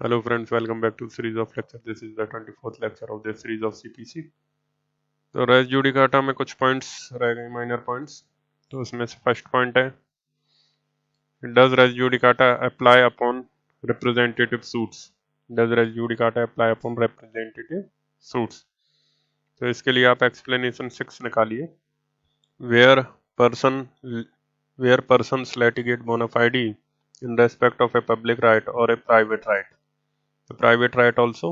Hello friends, welcome back to series of lecture. This is the 24th lecture of this series of CPC. तो race judicata में कुछ points रह गए, minor points. तो उसमें से फर्स्ट पॉइंट है, does res judicata apply upon representative suits. Does res judicata apply upon representative suits. तो इसके लिए आप एक्सप्लेनेशन 6 निकालिए. Where persons litigate bona fide in respect of a public right or a private right. The private right also.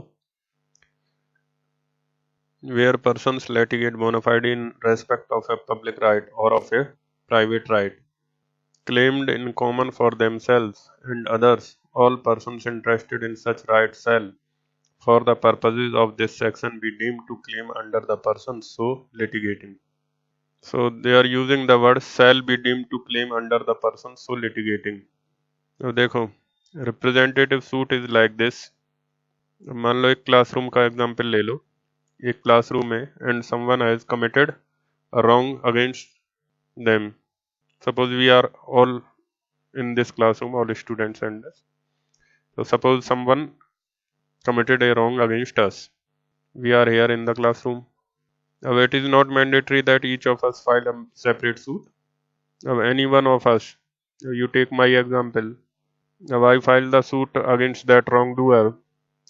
Where persons litigate bona fide in respect of a public right or of a private right, claimed in common for themselves and others, all persons interested in such rights shall, for the purposes of this section, be deemed to claim under the persons so litigating. So they are using the word shall be deemed to claim under the persons so litigating. तो देखो, representative suit is like this. मान लो एक classroom का example ले लो. एक classroom है and someone has committed a wrong against them. Suppose we are all in this classroom, all students and us. So suppose someone committed a wrong against us. We are here in the classroom. Now it is not mandatory that each of us file a separate suit. Now any one of us, you take my example. Now I file the suit against that wrongdoer.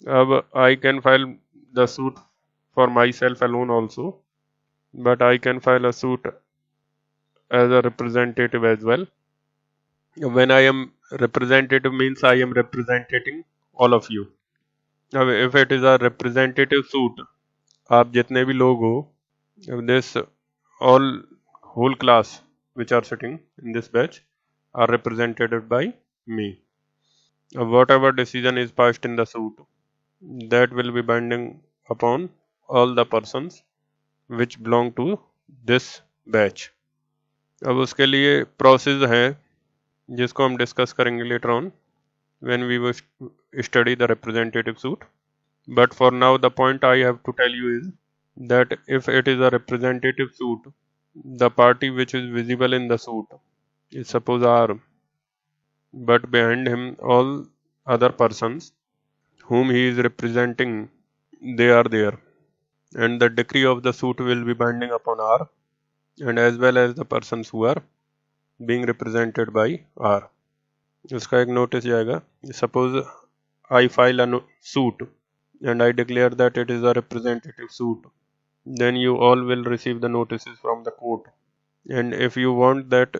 Now I can file the suit for myself alone also, but I can file a suit as a representative as well. When I am representative means I am representing all of you. Now if it is a representative suit, आप जितने भी लोग हो, this whole class which are sitting in this batch are represented by me. Whatever decision is passed in the suit, that will be binding upon all the persons which belong to this batch. अब उसके लिए process है जिसको हम discuss करेंगे later on when we will study the representative suit. But for now the point I have to tell you is that if it is a representative suit, the party which is visible in the suit is suppose R, but behind him all other persons whom he is representing, they are there, and the decree of the suit will be binding upon R and as well as the persons who are being represented by R. उसका एक notice जाएगा. Suppose I file a suit and I declare that it is a representative suit, then you all will receive the notices from the court, and if you want that,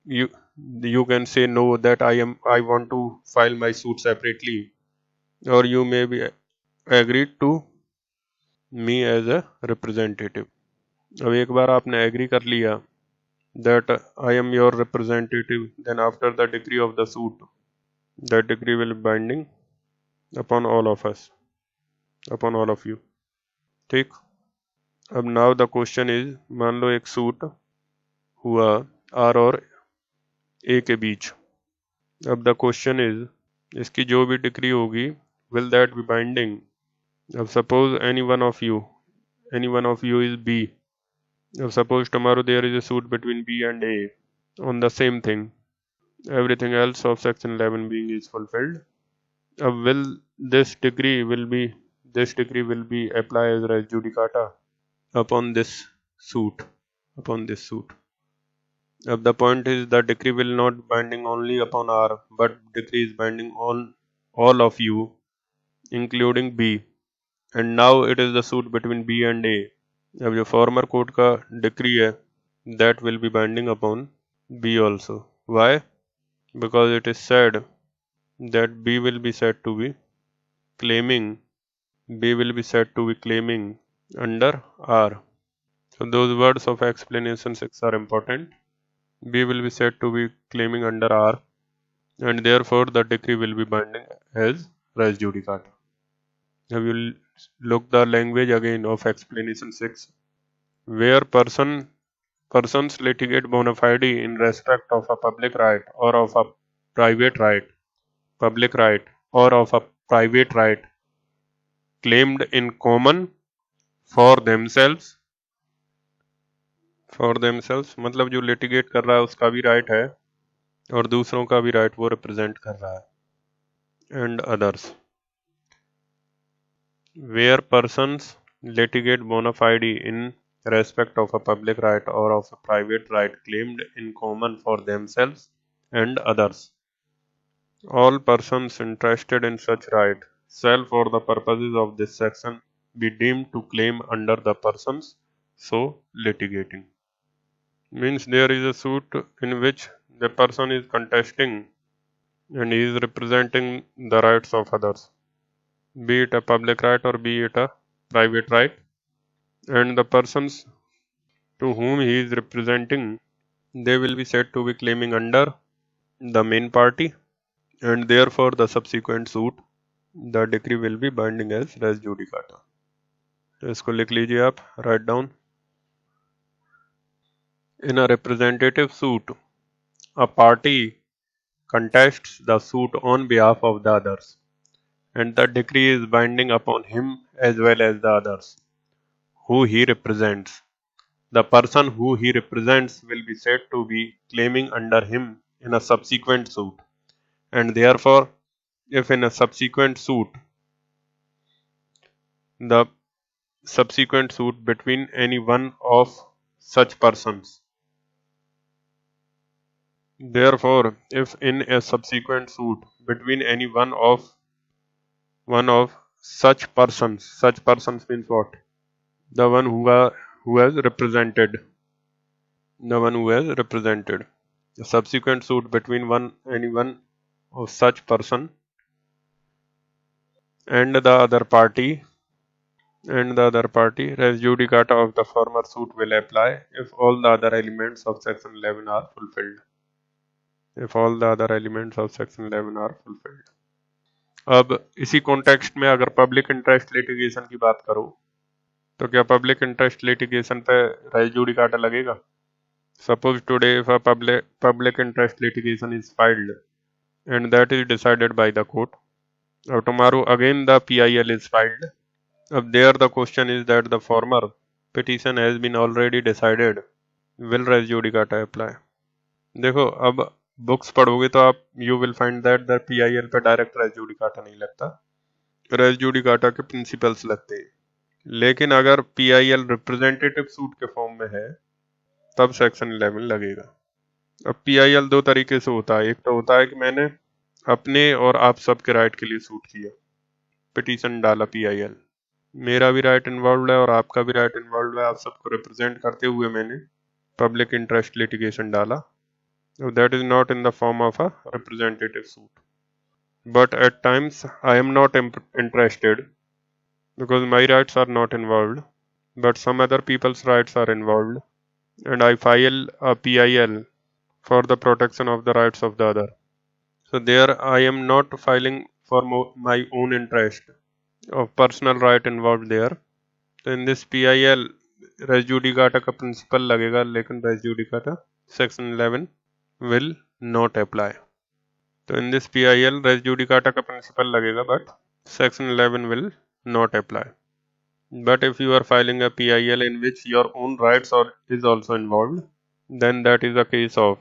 you can say no, that I want to file my suit separately, or you may be agreed to me as a representative. अब एक बार आपने agree कर लिया that I am your representative, then after the decree of the suit, that decree will be binding upon all of us, upon all of you. ठीक. अब now the question is, मान लो एक suit हुआ R और A के बीच. अब the question is, इसकी जो भी डिक्री होगी, will that be binding? अब suppose any one of you is B. Now suppose tomorrow there is a suit between B and A on the same thing, everything else of section 11 being is fulfilled. Will this decree will be applied as res judicata upon this suit, the point is the decree will not binding only upon R, but decree is binding on all of you including B, and now it is the suit between B and A. अब जो farmer court का decree है, that will be binding upon B also. Why? Because it is said that B will be said to be claiming under R. So those words of explanation 6 are important. B will be said to be claiming under R, and therefore the decree will be binding as res judicata. Now we will look the language again of explanation 6. Where persons litigate bona fide in respect of a public right or of a private right, claimed in common for themselves मतलब जो litigate कर रहा है उसका भी right है और दूसरों का भी राइट वो रिप्रेजेंट कर रहा है, and others where persons litigate bona fide in respect of a public right or of a private right claimed in common for themselves and others. All persons interested in such right shall, for the purposes of this section, be deemed to claim under the persons so litigating. Means there is a suit in which the person is contesting and he is representing the rights of others, be it a public right or be it a private right, and the persons to whom he is representing, they will be said to be claiming under the main party, and therefore the subsequent suit, the decree will be binding as res judicata. तो इसको लिख लीजिए आप, write down. In a representative suit, a party contests the suit on behalf of the others, and the decree is binding upon him as well as the others who he represents. The person who he represents will be said to be claiming under him in a subsequent suit, and therefore, if in a subsequent suit, the subsequent suit between any one of such persons, therefore, if in a subsequent suit between any one of such persons means what? The one who has represented. The one who has represented. A subsequent suit between any one of such person and the other party, res judicata of the former suit will apply if all the other elements of section 11 are fulfilled. If all the other elements of section 11 are fulfilled. अब इसी context में अगर public interest litigation की बात करूं तो क्या public interest litigation पे रेस जुडिकाटा लगेगा? Suppose today if a public interest litigation is filed and that is decided by the court, or tomorrow again the PIL is filed. अब there the question is that the former petition has been already decided. Will res judicata apply? देखो अब books पढ़ोगे तो आप you will find that the PIL पे direct race judicata नहीं लगता, race judicata के प्रिंसिपल्स लगते हैं. लेकिन अगर PIL रिप्रेजेंटेटिव सूट के फॉर्म में है तब सेक्शन 11 लगेगा. अब PIL दो तरीके से होता है. एक तो होता है कि मैंने अपने और आप सबके राइट के लिए सूट किया, पिटीशन डाला PIL, मेरा भी राइट इन्वॉल्व है और आपका भी राइट इन्वॉल्व है, आप सबको रिप्रेजेंट करते हुए मैंने पब्लिक इंटरेस्ट लिटिगेशन डाला. That is not in the form of a representative suit. But at times I am not interested because my rights are not involved, but some other people's rights are involved, and I file a PIL for the protection of the rights of the other. So there I am not filing for my own interest of personal right involved there. So in this PIL res judicata का principle लगेगा, लेकिन res judicata section 11 will not apply. तो in this PIL res judicata का principle लगेगा, but section 11 will not apply. But if you are filing a PIL in which your own rights is also involved, then that is a case of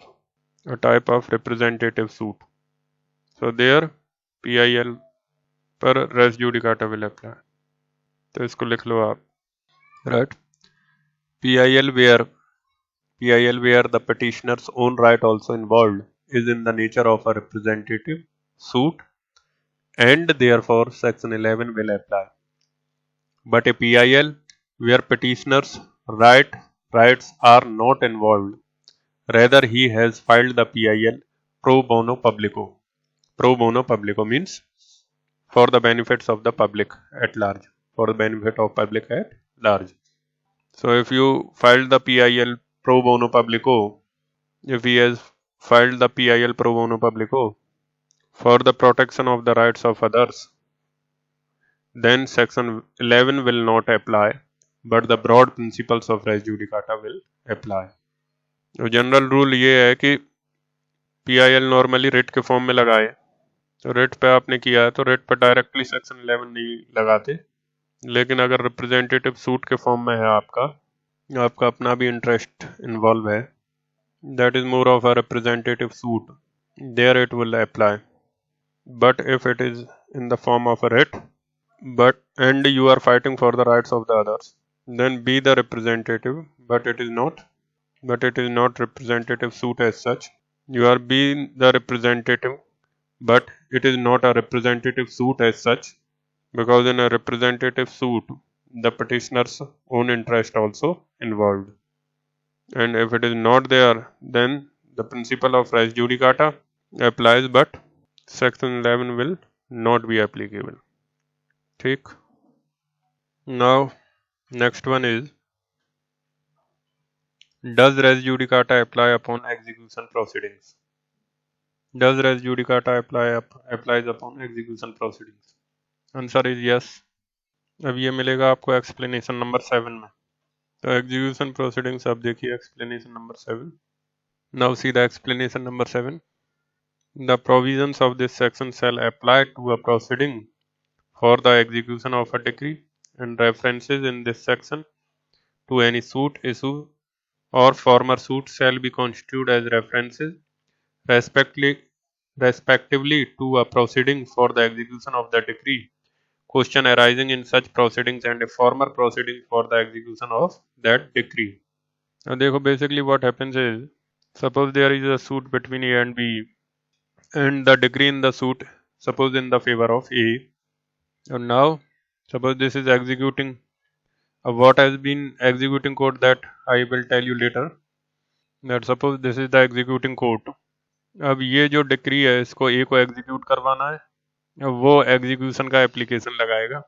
a type of representative suit. So there PIL पर res judicata will apply. तो इसको लिख लो आप, right? PIL where the petitioner's own right also involved is in the nature of a representative suit, and therefore section 11 will apply. But a PIL where petitioner's rights are not involved, rather he has filed the PIL pro bono publico. Pro bono publico means for the benefits of the public at large. For the benefit of public at large. So if you filed the PIL pro bono publico, if he has filed the PIL pro bono publico for the protection of the rights of others, then section 11 will not apply, but the broad principles of res judicata will apply. तो general rule ये है कि PIL normally writ के form में लगाए, तो writ पे आपने किया है तो रिट पे डायरेक्टली सेक्शन 11 नहीं लगाते, लेकिन अगर रिप्रेजेंटेटिव सूट के फॉर्म में है आपका अपना भी इंटरेस्ट इन्वॉल्व है, that is more of a representative suit, there it will apply. But if it is in the form of a writ, and you are fighting for the rights of the others, then be the representative, but it is not representative suit as such. You are being the representative, but it is not a representative suit as such, because in a representative suit, the petitioner's own interest also involved. And if it is not there, then the principle of res judicata applies, but section 11 will not be applicable. ठीक. Now, next one is, does res judicata apply upon execution proceedings? Does res judicata applies upon execution proceedings? Answer is yes. अब ये मिलेगा आपको explanation number 7 में. तो execution proceedings आप देखिए explanation number 7. Now see the explanation number 7. The provisions of this section shall apply to a proceeding for the execution of a decree, and references in this section to any suit issue or former suit shall be constituted as references respectively to a proceeding for the execution of the decree, question arising in such proceedings, and a former proceeding for the execution of that decree. Now देखो, basically what happens is, suppose there is a suit between A and B, and the decree in the suit suppose in the favor of A, and now suppose this is executing. What has been executing court, that I will tell you later. That suppose this is the executing court. अब ये जो decree है इसको ए को execute करवाना है, अब वो एग्जीक्यूशन का एप्लीकेशन लगाएगा.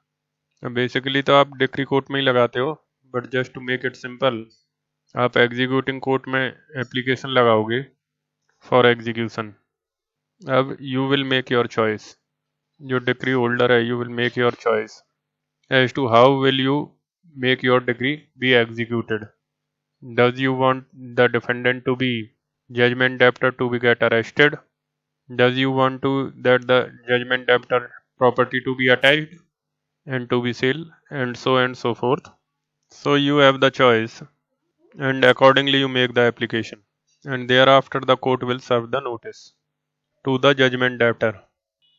बेसिकली तो आप डिक्री कोर्ट में ही लगाते हो, but just to make it simple आप एग्जीक्यूटिंग कोर्ट में एप्लीकेशन लगाओगे फॉर एग्जीक्यूशन. अब you will make your choice, जो डिक्री होल्डर है you will make your choice as to how will you make your decree be executed. Does you want the defendant to be judgment debtor to be get arrested? Does you want to that the judgment debtor property to be attached and to be sealed, and so forth? So you have the choice, and accordingly you make the application, and thereafter the court will serve the notice to the judgment debtor,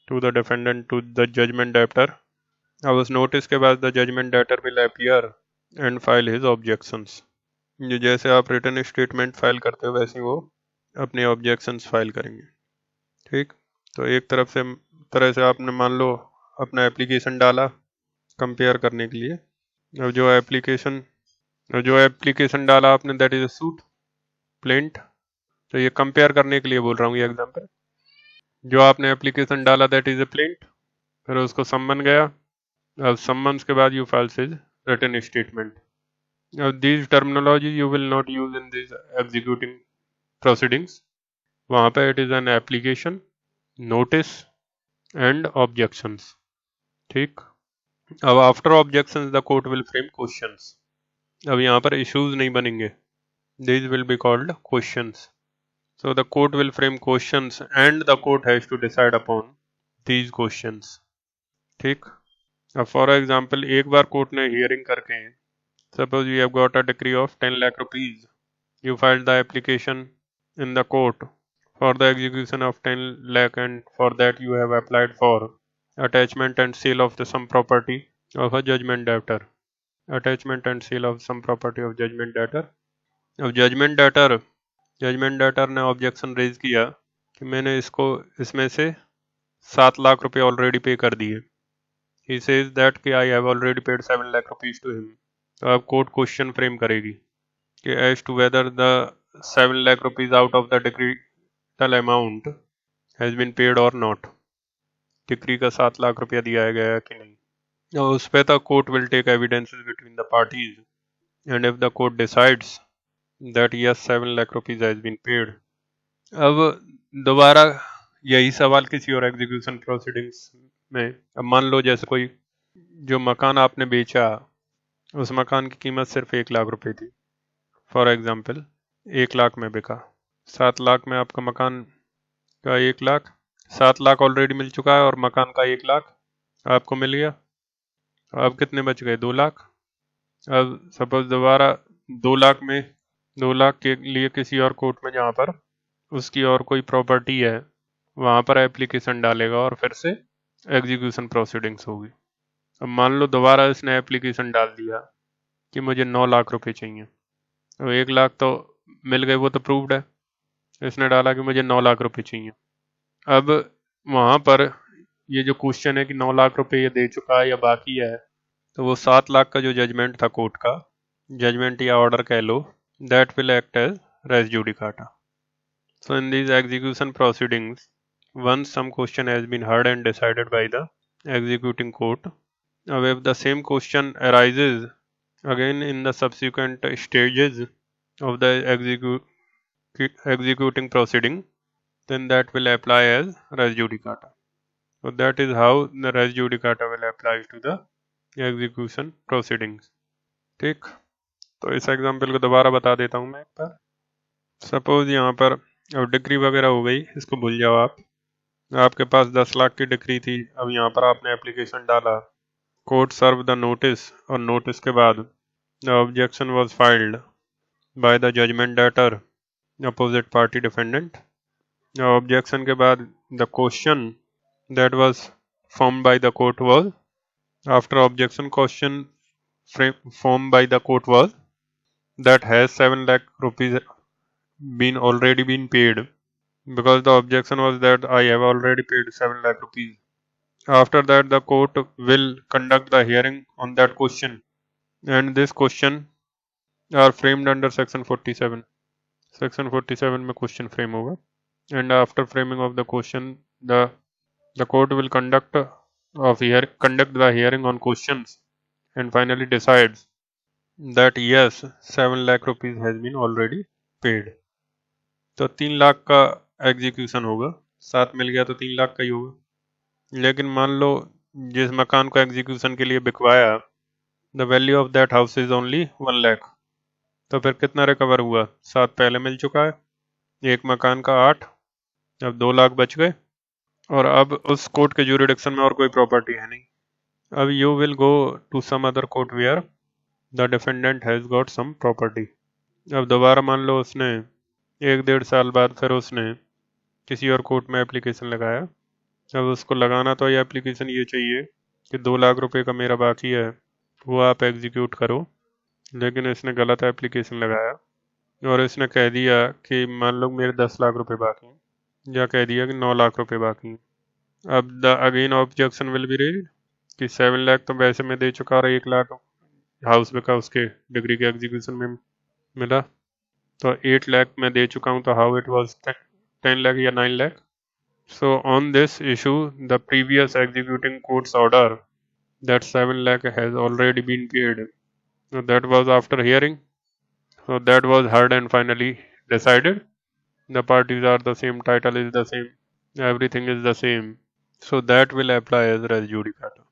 to the defendant, to the judgment debtor. अब उस notice के बाद the judgment debtor will appear and file his objections. जो जैसे आप written statement file करते हो वैसे वो अपने ऑब्जेक्शंस फाइल करेंगे. ठीक. तो एक तरह से आपने मान लो अपना एप्लीकेशन डाला कंपेयर करने के लिए. अब जो एप्लीकेशन डाला आपने that is a suit plaint. तो ये कंपेयर करने के लिए बोल रहा हूँ ये एग्जांपल. जो आपने एप्लीकेशन डाला दैट इज अ प्लेंट, फिर उसको सम्मन गया. अब सम्मन्स के बाद you file his written statement. अब these terminology you will not use in this executing proceedings. वहाँ पे it is an application, notice and objections. ठीक. अब after objections the court will frame questions. अब यहाँ पर इश्यूज नहीं बनेंगे, these will be called questions. So the court will frame questions and the court has to decide upon these questions. ठीक. अब for example एक बार कोर्ट ने hearing करके, suppose you have got a decree of 10 lakh rupees, you filed the application in the court for the execution of 10 lakh, and for that you have applied for attachment and sale of the some property of a judgment debtor. Attachment and sale of some property of judgment debtor. अब judgement debtor ने objection raise किया कि मैंने इसमें से 7 लाख रुपए already पे कर दिए. He says that कि I have already paid 7 lakh rupees to him. तो अब कोर्ट क्वेश्चन फ्रेम करेगी कि as to whether the 7 lakh rupees out of the decretal amount has been paid or not. Decree का 7 लाख रुपया दिया गया है कि नहीं. और उस पे तक court will take evidences between the parties, and if the court decides that yes 7 lakh rupees has been paid. अब दोबारा यही सवाल किसी और एग्जीक्यूशन प्रोसीडिंग्स में. अब मान लो जैसे कोई जो मकान आपने बेचा, उस मकान की कीमत सिर्फ 1 लाख रुपए थी. फॉर एग्जांपल 1 लाख में बिका. 7 लाख में आपका मकान का 1 लाख, 7 लाख ऑलरेडी मिल चुका है और मकान का 1 लाख आपको मिल गया. अब कितने बच गए? 2 लाख. अब सपोज दोबारा 2 लाख के लिए किसी और कोर्ट में जहाँ पर उसकी और कोई प्रॉपर्टी है वहाँ पर एप्लीकेशन डालेगा और फिर से एग्जीक्यूशन प्रोसीडिंग्स होगी. अब मान लो दोबारा इसने एप्लीकेशन डाल दिया कि मुझे 9 लाख रुपए चाहिए। तो 1 लाख तो मिल गए, वो तो प्रूव्ड है। इसने डाला कि मुझे 9 लाख रुपए चाहिए। अब वहाँ पर ये जो क्वेश्चन है कि 9 लाख रुपए ये दे चुका है या बाकी है, तो वो 7 लाख का जो जजमेंट था कोर्ट का, जजमेंट या ऑर्डर कह लो, that will act as res judicata. So in these execution proceedings, once some question has been heard and decided by the executing court, if the same question arises again in the subsequent stages of the executing proceeding, then that will apply as res judicata. So that is how the res judicata will apply to the execution proceedings. ठीक, तो इस example को दोबारा बता देता हूँ मैं एक बार। सपोज यहाँ पर अब डिक्री वगैरह हो गई, इसको भूल जाओ आप। आपके पास 10 लाख की डिक्री थी, अब यहाँ पर आपने एप्लीकेशन डाला, कोर्ट सर्व द नोटिस, और नोटिस के बाद the objection was filed by the judgment debtor opposite party defendant. Objection के बाद the question that was formed by the court was, after objection question formed by the court was that has 7 lakh rupees been already been paid, because the objection was that I have already paid 7 lakh rupees. After that the court will conduct the hearing on that question, and this question are framed under section 47. Section 47 में question frame होगा, and after framing of the question the court will conduct the hearing on questions and finally decides that yes 7 lakh rupees has been already paid. तो 3 लाख का execution होगा, 7 मिल गया तो 3 लाख का ही होगा। लेकिन मान लो जिस मकान को एग्जीक्यूशन के लिए बिकवाया, the value of that house is only 1 lakh, तो फिर कितना रिकवर हुआ? 7 पहले मिल चुका है, एक मकान का 8, अब 2 लाख बच गए, और अब उस कोर्ट के ज्यूरिडिक्शन में और कोई प्रॉपर्टी है नहीं। अब you will go to some other court where the defendant has got some property. अब दोबारा मान लो उसने 1-1.5 साल बाद फिर उसने किसी और कोर्ट में एप्लीकेशन लगाया। अब उसको लगाना तो ये एप्लीकेशन ये चाहिए कि 2 लाख रुपए का मेरा बाकी है, वो आप एग्जीक्यूट करो, लेकिन इसने गलत एप्लीकेशन लगाया और इसने कह दिया कि मान लो मेरे 10 लाख रुपए बाकी हैं, या कह दिया कि 9 लाख रुपए बाकी हैं। अब the again objection will be raised कि 7 लाख तो वैसे मैं दे चुका और 1 लाख हाउस बिका उसके डिग्री के एग्जीक्यूशन में मिला, तो 8 लाख मैं दे चुका हूँ, तो हाउ इट वाज 10 लाख या 9 lakh. So on this issue, the previous executing court's order that 7 lakh has already been paid. So that was after hearing. So that was heard and finally decided. The parties are the same, title is the same, everything is the same. So that will apply as res judicata.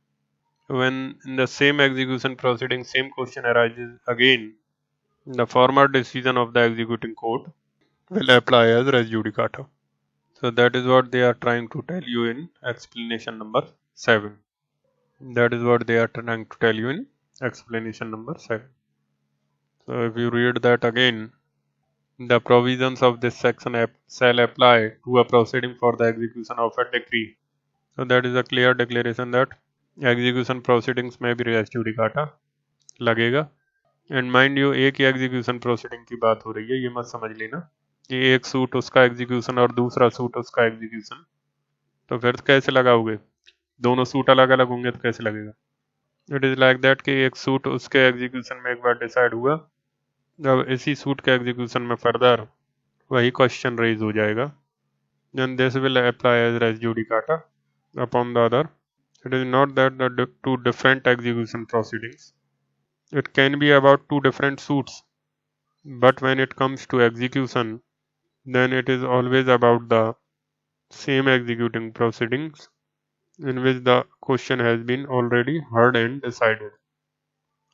When in the same execution proceeding, same question arises again, the former decision of the executing court will apply as res judicata. So that is what they are trying to tell you in explanation number 7. That is what they are trying to tell you in explanation number 7. So if you read that again, the provisions of this section shall apply to a proceeding for the execution of a decree. So that is a clear declaration that execution proceedings में भी res judicata लगेगा। And mind you, एक ही execution proceeding की बात हो रही है, ये मत समझ लेना कि एक सूट उसका एग्जीक्यूशन और दूसरा सूट उसका एग्जीक्यूशन। तो फिर कैसे लगाओगे? दोनों सूट अलग अलग होंगे तो कैसे लगेगा? इट इज़ लाइक दैट कि एक सूट उसके एग्जीक्यूशन में एक बार डिसाइड हुआ, अब इसी सूट के एग्जीक्यूशन में फर्दर वही क्वेश्चन रेज हो जाएगा, then this will apply as res judicata upon the other. It is not that the two different execution proceedings, it can be about two different suits, but when it comes to execution, then it is always about the same executing proceedings in which the question has been already heard and decided.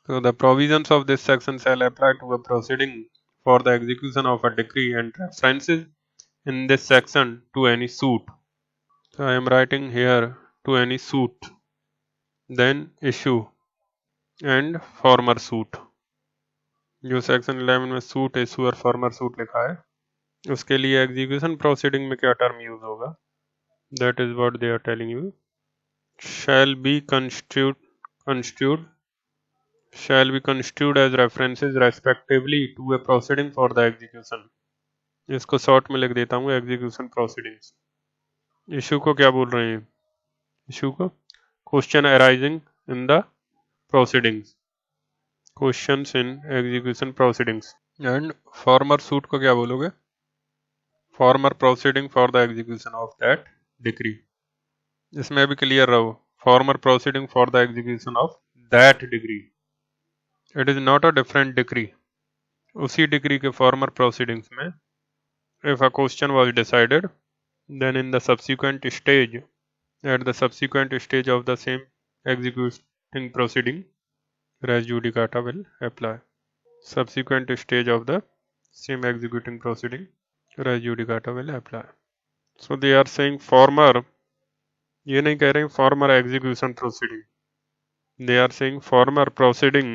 So the provisions of this section shall apply to a proceeding for the execution of a decree and references in this section to any suit. So I am writing here to any suit, then issue and former suit. जो section 11 में suit, issue और former suit लिखा है, उसके लिए execution proceeding में क्या term use होगा, that is what they are telling you, shall be construed shall be construed as references respectively to a proceeding for the execution। इसको शॉर्ट में लिख देता हूँ एग्जीक्यूशन प्रोसीडिंग्स। इशू को क्या बोल रहे हैं? इशू को question arising in the proceedings, questions in execution proceedings. And former suit को क्या बोलोगे? Farmer proceeding for the execution of that decree. इसमें भी क्लियर रहो, farmer proceeding for the execution of that degree, it is not a different degree. उसी degree के farmer proceedings में if a question was decided then in the subsequent stage, at the subsequent stage of the same executing proceeding, res judicata will apply। subsequent stage of the same executing proceeding, res judicata will apply। so they are saying former, ये नहीं कह रहे हैं former execution proceeding, they are saying former proceeding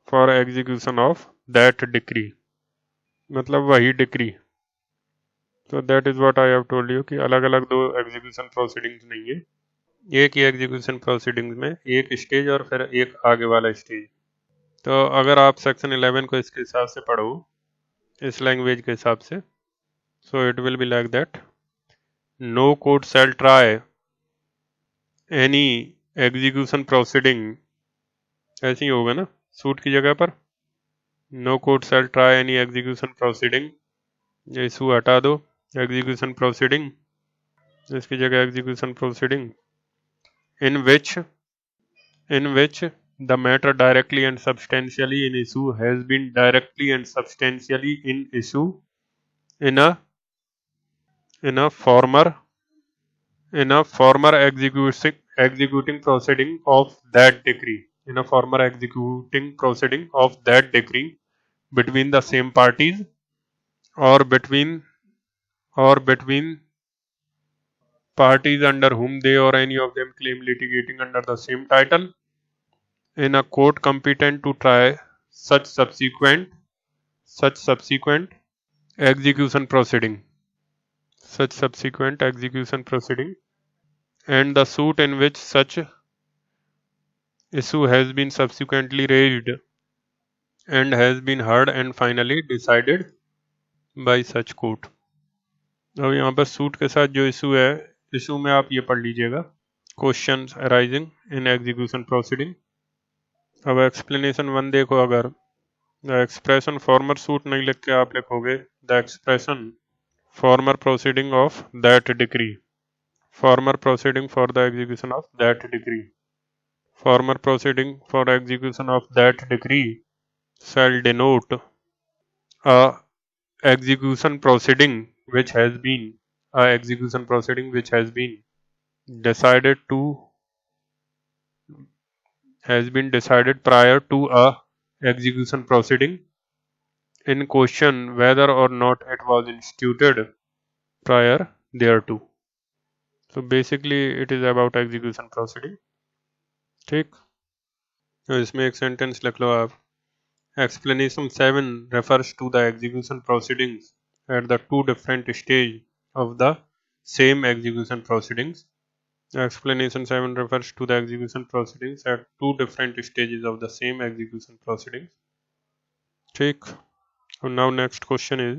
for execution of that decree, मतलब वही decree. तो that is what I have told you कि अलग अलग दो एग्जीक्यूशन प्रोसीडिंग्स नहीं है, एक ही एग्जीक्यूशन प्रोसीडिंग्स में एक स्टेज और फिर एक आगे वाला स्टेज। तो अगर आप सेक्शन 11 को इसके हिसाब से पढ़ो, इस लैंग्वेज के हिसाब से, so it will be like that, no court shall try any execution proceeding, ऐसे ही होगा ना सूट की जगह पर, no court shall try any execution proceeding, ये इशू हटा दो, एग्जीक्यूशन प्रोसीडिंग, इसकी जगह execution proceeding in which the matter directly and substantially in issue has been directly and substantially in issue in a former executing proceeding of that decree, in a former executing proceeding of that decree between the same parties or between parties under whom they or any of them claim litigating under the same title, in a court competent to try such subsequent execution proceeding, and the suit in which such issue has been subsequently raised and has been heard and finally decided by such court। अब यहाँ पर suit के साथ जो issue है, issue में आप ये पढ़ लीजिएगा, questions arising in execution proceeding. अब एक्सप्लेनेशन 1 देखो, अगर द एक्सप्रेशन फॉर्मर सूट नहीं लिख के आप लिखोगे the expression farmer proceeding of that decree, farmer proceeding for the execution of that decree, farmer proceeding for execution of that decree shall denote a execution proceeding which has been decided prior to a execution proceeding in question whether or not it was instituted prior thereto। so basically it is about execution proceeding। ठीक, तो इसमें एक sentence लिख लो आप, explanation 7 refers to the execution proceedings at the two different stages of the same execution proceedings। explanation 7 refers to the execution proceedings at two different stages of the same execution proceedings। ठीक, so now next question is,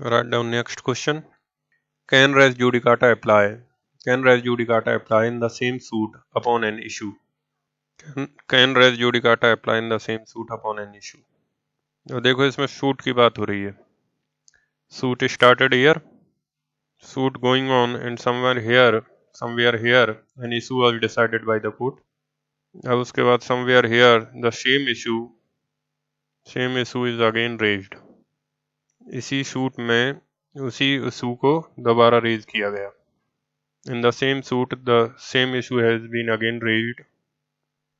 write down next question, can res judicata apply in the same suit upon an issue? Can res judicata apply in the same suit upon an issue? तो देखो इसमें suit की बात हो रही है, suit started here, suit going on and somewhere here an issue was decided by the court। अब उसके बाद somewhere here the same issue is again raised, इसी सूट में उसी इशू को दोबारा रेज किया गया, in the same suit the same issue has been again raised।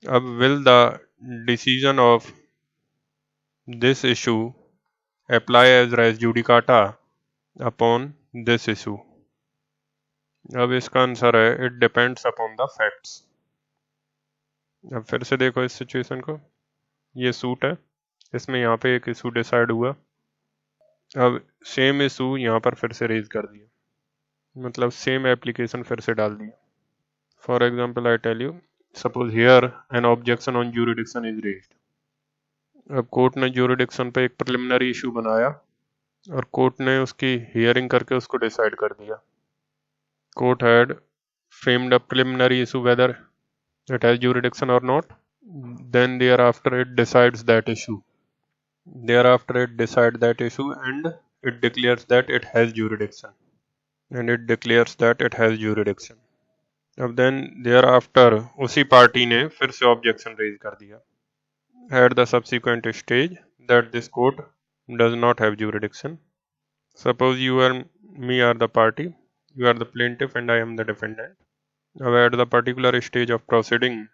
अब will the decision of this issue apply as res judicata upon this issue? अब इसका आंसर है it depends upon the facts. अब फिर से देखो इस सिचुएशन को, ये सूट है, इसमें यहाँ पे एक इशू डिसाइड हुआ, अब सेम इशू यहाँ पर फिर से रेज कर दिया, मतलब सेम एप्लीकेशन फिर से डाल दिया। For example I tell you, Suppose here an objection on jurisdiction is raised. अब कोर्ट ने jurisdiction पे एक preliminary issue बनाया और कोर्ट ने उसकी हियरिंग करके उसको डिसाइड कर दिया. Court had framed a preliminary issue whether it has jurisdiction or not. Then thereafter it decides that issue. Thereafter it decides that issue and it declares that it has jurisdiction. And it declares that it has jurisdiction. अब then thereafter उसी party ने फिर से objection raise कर दिया. At the subsequent stage that this court does not have jurisdiction. Suppose you and me are the party, you are the plaintiff and I am the defendant. Now at the particular stage of proceeding,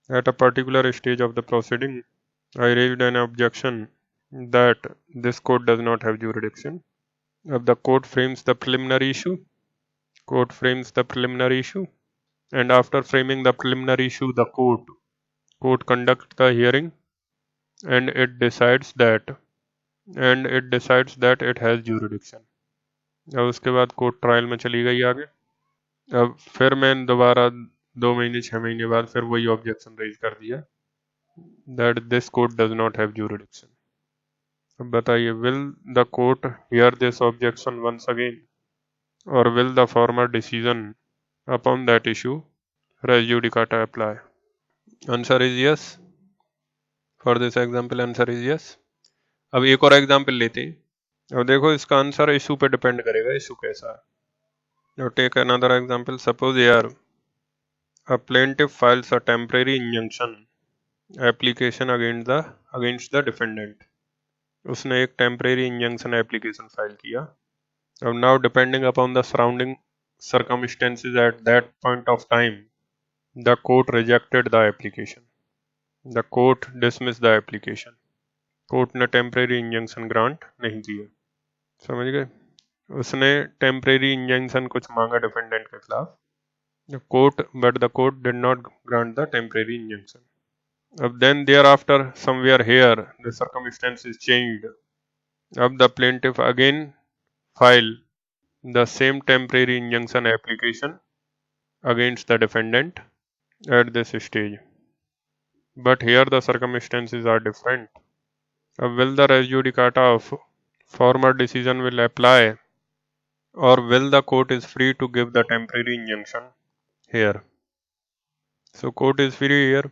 at a particular stage of the proceeding, I raised an objection that this court does not have jurisdiction. If the court frames the preliminary issue, and after framing the preliminary issue, the court conducts the hearing, and it decides that it has jurisdiction. अब उसके बाद court trial में चली गई आगे. अब फिर मैंने दोबारा 2 महीने 6 महीने बाद फिर वही ऑब्जेक्शन रेज कर दिया that this court does not have jurisdiction. अब बताइए, will the court hear this objection once again or will the former decision upon that issue res judicata apply? Answer is yes. For this example answer is yes. अब एक और example लेते हैं. अब देखो इसका आंसर इशू पे depend करेगा, इशू कैसा है. Now take another example. Suppose here a plaintiff files a temporary injunction application against the defendant. उसने एक temporary injunction application फाइल किया. अब now depending upon the surrounding circumstances at that point of time, the court rejected the application. The court dismissed the application. Court ने temporary injunction grant नहीं किया. समझ गए? उसने टेम्परेरी इंजंक्शन कुछ मांगा डिफेंडेंट के खिलाफ. But the court did not grant the temporary injunction. Then thereafter somewhere here the circumstances changed. The plaintiff again filed the same temporary injunction application against the defendant at this stage. But here the circumstances are different. Will the res judicata of former decision will apply or will the court is free to give the temporary injunction here? So court is free here.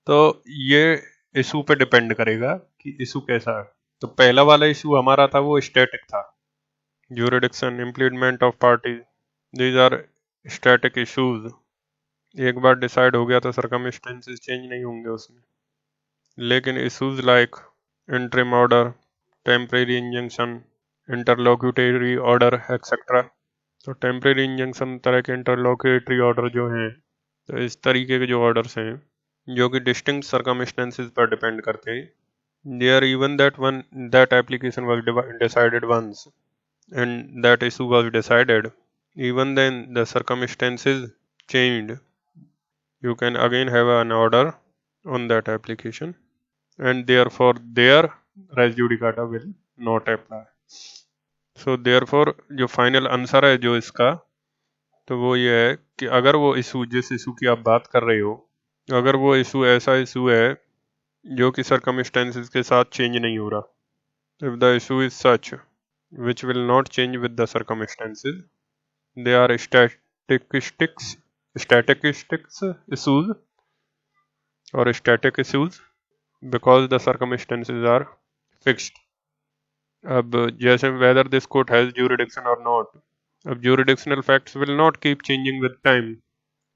तो ये issue पे depend करेगा कि issue कैसा है. तो पहला वाला इशू हमारा था वो स्टैटिक था. jurisdiction, impediment of parties, these are static issues. एक बार डिसाइड हो गया तो सर्कमस्टेंसेस चेंज नहीं होंगे उसमें. लेकिन issues like interim order, temporary injunction, interlocutory order etcetera. तो टेम्परेरी इंजंक्शन तरह के इंटरलोक्यूटरी ऑर्डर जो हैं, तो इस तरीके के जो ऑर्डर्स हैं जो कि डिस्टिंक्ट सर्कमस्टेंसेस पर डिपेंड करते हैं, they are even that application was decided once and that issue was decided, even then the circumstances changed, you can again have an order on that application and therefore their res judicata will not apply. So therefore जो final answer है जो इसका, तो वो ये है कि अगर वो इशू, जिस इशू की आप बात कर रहे हो, अगर वो इशू ऐसा इशू है जो कि सर्कमस्टेंसेस के साथ चेंज नहीं हो रहा, if the issue is such which will not change with the circumstances, they are statistics issues or static issues because the circumstances are fixed. अब जैसे whether this court has jurisdiction or not, अब jurisdictional facts will not keep changing with time.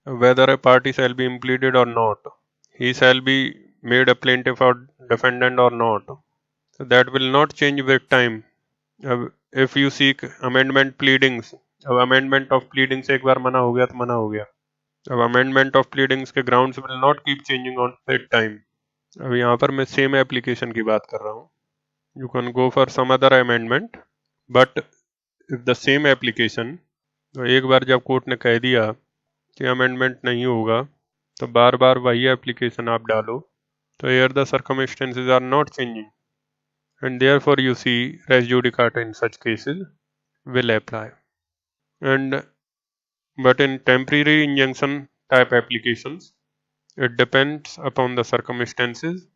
Whether a party shall be impleaded or not, he shall be made a plaintiff or defendant or not, so that will not change with time. If you seek amendment pleadings, अब amendment of pleadings एक बार मना हो गया तो मना हो गया. अब amendment of pleadings के grounds will not keep changing on with time. अब यहाँ पर मैं same application की बात कर रहा हूँ. You can go for some other amendment, but if the same application, तो एक बार जब कोर्ट ने कह दिया कि अमेंडमेंट नहीं होगा तो बार बार वही एप्लीकेशन आप डालो, तो here the circumstances are not changing and therefore you see res judicata in such cases will apply. But in temporary injunction type applications, It depends upon the circumstances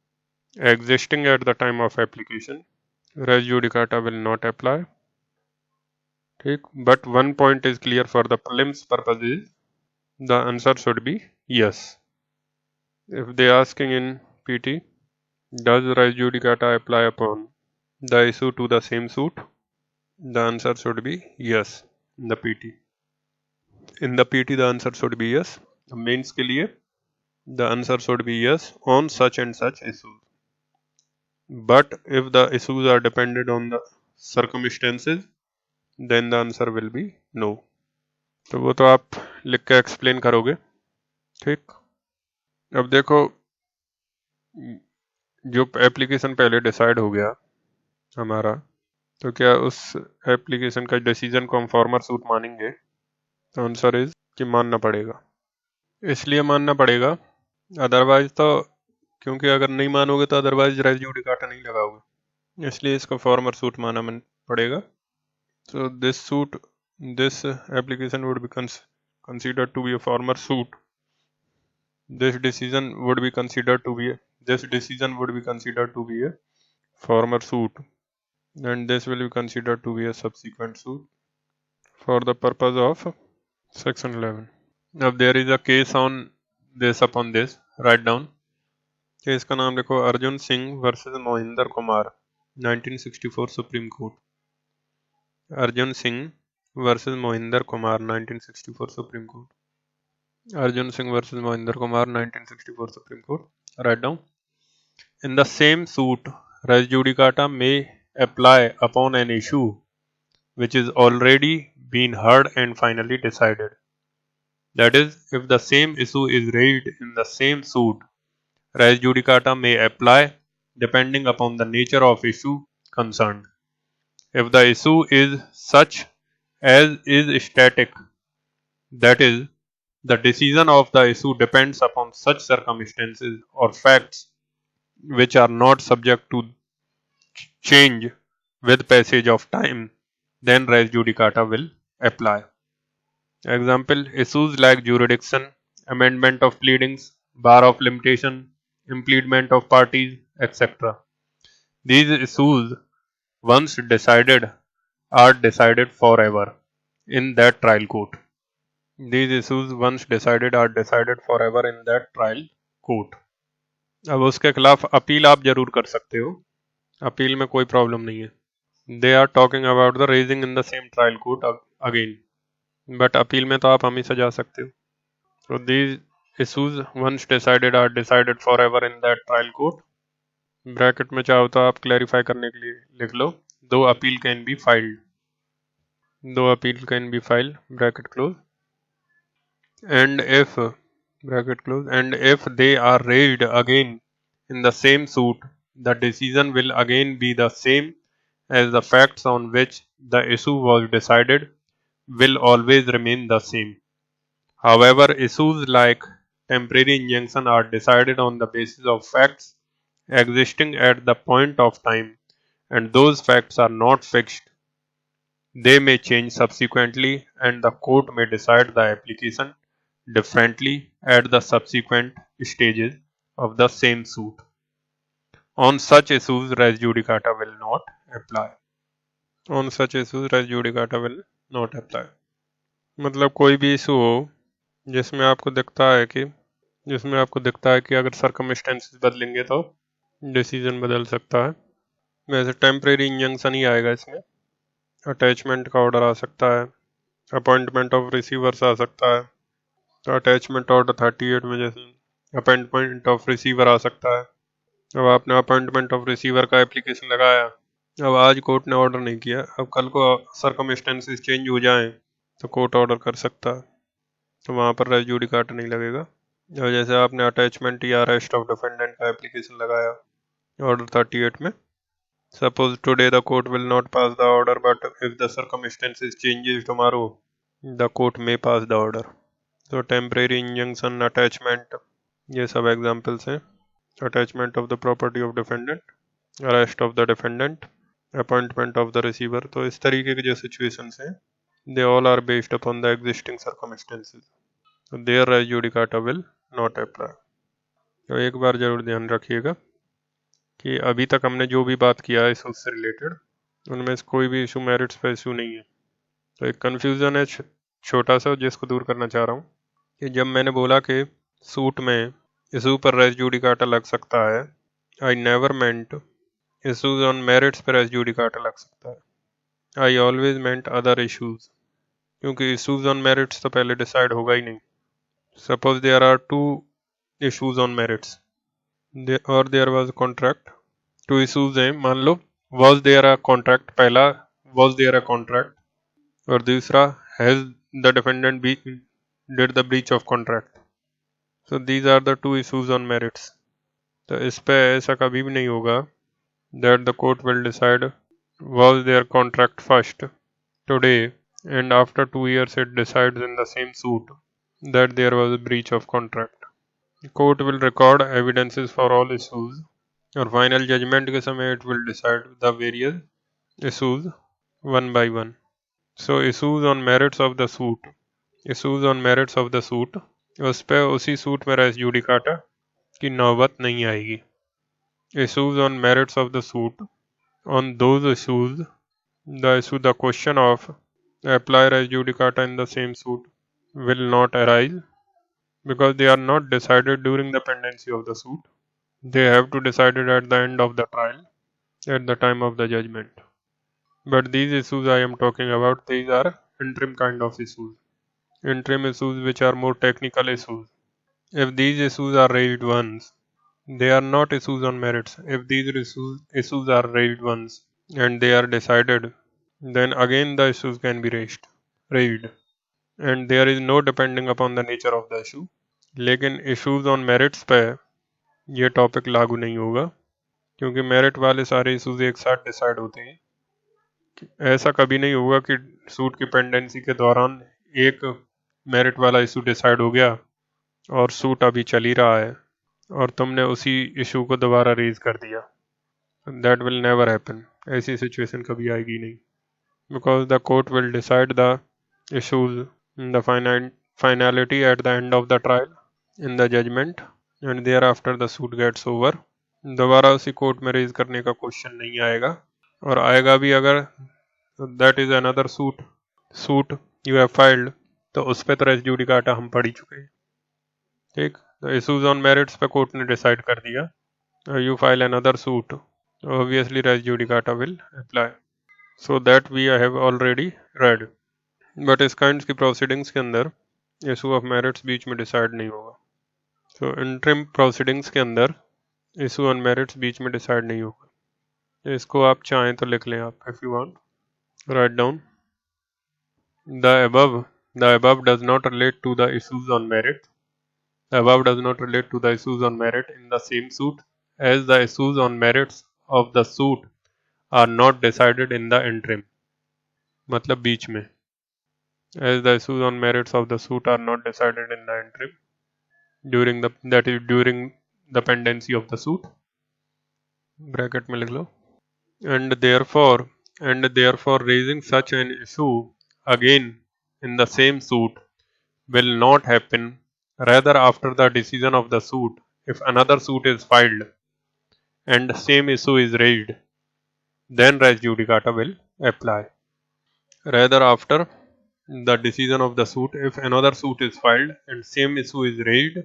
existing at the time of application. Res judicata will not apply. ठीक, but one point is clear for the prelims purposes. The answer should be yes. If they asking in PT, does res judicata apply upon the issue to the same suit? The answer should be yes in the PT. In the PT, the answer should be yes. Mains के लिए the answer should be yes on such and such issues. But if the issues are dependent on the circumstances, then the answer will be no. तो वो तो आप लिख के explain करोगे. ठीक, अब देखो जो एप्लीकेशन पहले डिसाइड हो गया हमारा, तो क्या उस एप्लीकेशन का डिसीजन को हम फॉर्मर सूट मानेंगे? तो आंसर इज कि मानना पड़ेगा. इसलिए मानना पड़ेगा, अदरवाइज तो, क्योंकि अगर नहीं मानोगे तो अदरवाइज रेस जुडिकाटा नहीं लगाओगे, इसलिए इसको फॉर्मर सूट मानना पड़ेगा. So this application would be considered to be a former suit. This decision would be considered to be a former suit, and this will be considered to be a subsequent suit for the purpose of section 11. Now there is a case on this. Upon this, write down. Case का नाम लिखो, Arjun Singh versus Mohinder Kumar, 1964 supreme court. Arjun Singh versus Mohinder Kumar, 1964 supreme court. Arjun Singh versus Mohinder Kumar, 1964 Supreme Court. Write down. In the same suit, res judicata may apply upon an issue which is already been heard and finally decided. That is, if the same issue is raised in the same suit, res judicata may apply depending upon the nature of issue concerned. If the issue is such as is static, that is, the decision of the issue depends upon such circumstances or facts which are not subject to change with passage of time, then res judicata will apply. Example, issues like jurisdiction, amendment of pleadings, bar of limitation, impediment of parties, etc. These issues, once decided, are decided forever in that trial court. These issues once decided are decided forever in that trial court. अब उसके खिलाफ appeal आप जरूर कर सकते हो, appeal में कोई प्रॉब्लम नहीं है. They are talking about the raising in the same trial court again, but appeal में तो आप हमेशा जा सकते हो. So these issues once decided are decided forever in that trial court. Bracket में चाहो तो आप क्लैरिफाई करने के लिए लिख लो, दो अपील कैन बी फाइल्ड, दो appeal can be filed, bracket close. And if they are raised again in the same suit, the decision will again be the same as the facts on which the issue was decided will always remain the same. However, issues like temporary injunction are decided on the basis of facts existing at the point of time, and those facts are not fixed. They may change subsequently, and the court may decide the application differently at the subsequent stages of the same suit. On such issues, res judicata will not apply. On such issues, res judicata will not apply. मतलब कोई भी issue हो जिसमें आपको दिखता है कि अगर सर्कमस्टेंसेस बदलेंगे तो डिसीजन बदल सकता है. वैसे टेम्परेरी इंजंक्शन ही आएगा इसमें. अटैचमेंट का ऑर्डर आ सकता है, अपॉइंटमेंट ऑफ रिसीवर्स आ सकता है. तो अटैचमेंट ऑर्डर 38 में जैसे अपॉइंटमेंट ऑफ रिसीवर आ सकता है. अब आपने अपॉइंटमेंट ऑफ रिसीवर का एप्लीकेशन लगाया, अब आज कोर्ट ने ऑर्डर नहीं किया, अब कल को सर्कमस्टेंसेस चेंज हो जाएं तो कोर्ट ऑर्डर कर सकता है, तो वहाँ पर रेस जुडिकाटा नहीं लगेगा. और जैसे आपने अटैचमेंट या अरेस्ट ऑफ डिफेंडेंट का एप्लीकेशन लगाया ऑर्डर 38 में, suppose today the court will not pass the order but if the circumstances changes tomorrow the court may pass the order. तो टेम्परेरी इंजंक्शन, अटैचमेंट, ये सब एग्जाम्पल्स हैं. Attachment of the property of defendant, arrest of the defendant, appointment of the receiver. तो इस तरीके के जो situations हैं, they all are based upon the existing circumstances. There res judicata will not apply. तो एक बार ज़रूर ध्यान रखिएगा कि अभी तक हमने जो भी बात किया है इशूज से रिलेटेड, उनमें से कोई भी इशू मेरिट्स पे इशू नहीं है। तो एक कन्फ्यूज़न है छोटा सा, जिसको दूर करना चाह रहा हूँ कि जब मैंने बोला कि सूट में इशू पर रेस जुडिकाटा लग सकता है, I never meant issues on merits पर रेस जुडिकाटा लग सकता है। I always meant other issues, क्योंकि इशूज ऑन मेरिट्स तो पहले डिसाइड होगा ही नहीं। Suppose there are two issues on merits और there was contract. Two issues हैं, मान लो वॉज देयर अ कॉन्ट्रैक्ट, पहला वॉज देयर अ कॉन्ट्रैक्ट, और दूसरा has the defendant B did the breach of contract. So these are the two issues on merits. तो इस पे ऐसा कभी भी नहीं होगा that the court will decide was there contract first today and after 2 years it decides in the same suit that there was a breach of contract. The court will record evidences for all issues और final judgement के समय it will decide the various issues one by one. So issues on merits of the suit, issues on merits of the suit, उस पे उसी suit में race judicata की नौबत नहीं आएगी. Issues on merits of the suit, on those issues the question of apply res judicata in the same suit will not arise because they are not decided during the pendency of the suit. They have to decide it at the end of the trial, at the time of the judgment. But these issues I am talking about, these are interim kind of issues. Interim issues which are more technical issues. If these issues are raised once, they are not issues on merits. If these issues are raised once and they are decided, then again the issues can be raised. And there is no depending upon the nature of the issue. लेकिन issues on merits पे ये topic लागू नहीं होगा, क्योंकि merit वाले सारे issues एक साथ डिसाइड होते हैं. ऐसा कभी नहीं होगा कि सूट की पेंडेंसी के दौरान एक मेरिट वाला इशू डिसाइड हो गया और सूट अभी चल ही रहा है और तुमने उसी इशू को दोबारा रेज कर दिया. That will never happen. ऐसी सिचुएशन कभी आएगी नहीं, because the court will decide the issues in the finality at the end of the trial in the judgment and thereafter the suit gets over. दोबारा उसी court में raise करने का question नहीं आएगा, और आएगा भी अगर that is another suit you have filed, तो उस पे तो रेस जुडिकाटा हम पढ़ ही चुके हैं. ठीक, तो इशूज ऑन मेरिट्स पे कोर्ट ने डिसाइड कर दिया, you file another suit, obviously res judicata will apply. So that we have already read. But इस काइंड की प्रोसीडिंग्स के अंदर इशू ऑफ मेरिट्स बीच में डिसाइड नहीं होगा. तो इंटरिम प्रोसीडिंग्स के अंदर इशू ऑन मेरिट्स बीच में डिसाइड नहीं होगा. इसको आप चाहें तो लिख लें, आप if you want write down the above does not relate to the issues on merit. The above does not relate to the issues on merit in the same suit, as the issues on merits of the suit are not decided in the interim. मतलब बीच में, as the issues on merits of the suit are not decided in the interim during the pendency of the suit, bracket में लिख लो, and therefore raising such an issue again in the same suit will not happen, rather after the decision of the suit, if another suit is filed and same issue is raised, then res judicata will apply. Rather after the decision of the suit, if another suit is filed and same issue is raised,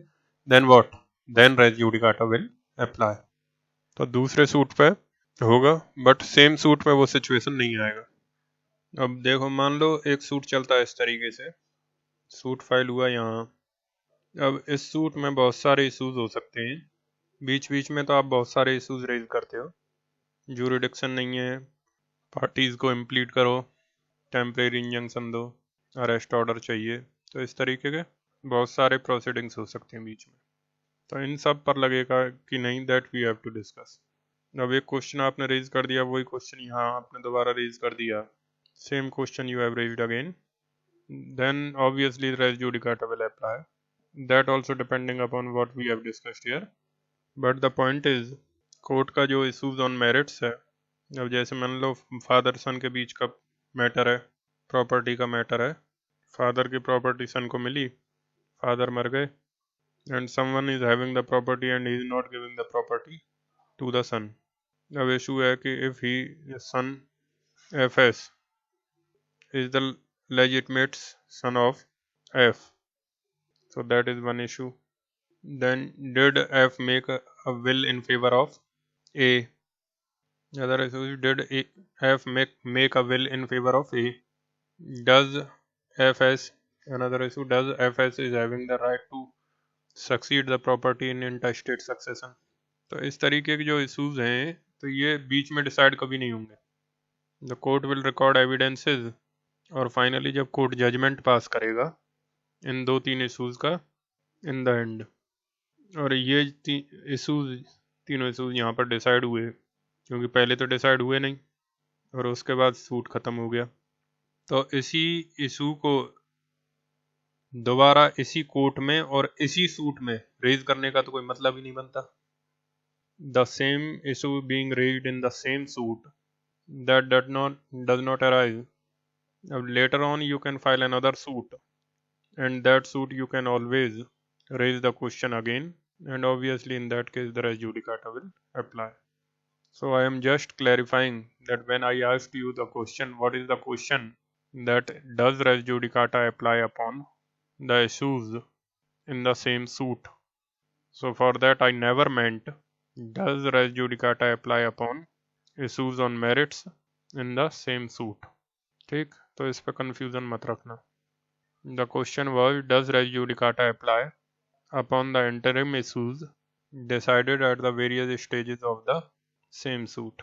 then what? Then res judicata will apply. तो दूसरे suit पे होगा, but same suit में वो situation नहीं आएगा. अब देखो, मान लो एक सूट चलता है इस तरीके से, सूट फाइल हुआ यहाँ. अब इस सूट में बहुत सारे इश्यूज हो सकते हैं, बीच बीच में तो आप बहुत सारे इश्यूज रेज करते हो. ज्यूरिडिक्शन नहीं है, पार्टीज को इम्प्लीट करो, टेम्परेरी इंजंक्शन दो, अरेस्ट ऑर्डर चाहिए, तो इस तरीके के बहुत सारे प्रोसीडिंग्स हो सकते हैं बीच में. तो इन सब पर लगेगा कि नहीं, that we have to discuss. अब एक क्वेश्चन आपने रेज कर दिया, वही क्वेश्चन यहाँ आपने दोबारा रेज कर दिया, same question you have raised again, then obviously res judicata will apply. That also depending upon what we have discussed here. But the point is, court का जो इशूज ऑन मेरिट्स है, अब जैसे मान लो फादर सन के बीच का मैटर है, property का मैटर है, फादर की प्रॉपर्टी सन को मिली, फादर मर गए, and someone is having the property and he is not giving the property to the son. अब issue है कि if he son fs is the legitimate son of f, so that is one issue. Then did f make a will in favor of a? Other issue is did f make a will in favor of a? Does fs, another issue, does fs is having the right to succeed the property in intestate succession? तो इस तरीके के जो issues हैं तो ये बीच में decide कभी नहीं होंगे. The court will record evidences और फाइनली जब कोर्ट जजमेंट पास करेगा इन 2-3 इश्यूज का इन द एंड, और ये इश्यूज तीनों इश्यूज यहाँ पर डिसाइड हुए क्योंकि पहले तो डिसाइड हुए नहीं और उसके बाद सूट ख़त्म हो गया. तो इसी इशू को दोबारा इसी कोर्ट में और इसी सूट में रेज करने का तो कोई मतलब ही नहीं बनता. The same issue being raised in the same suit that does not arise. Later on you can file another suit and that suit you can always raise the question again, and obviously in that case the res judicata will apply. So I am just clarifying that when I asked you the question, what is the question, that does res judicata apply upon the issues in the same suit, so for that I never meant does res judicata apply upon issues on merits in the same suit. ठीक, तो इस पर confusion मत रखना. The question was does res judicata apply upon the interim issues decided at the various stages of the same suit.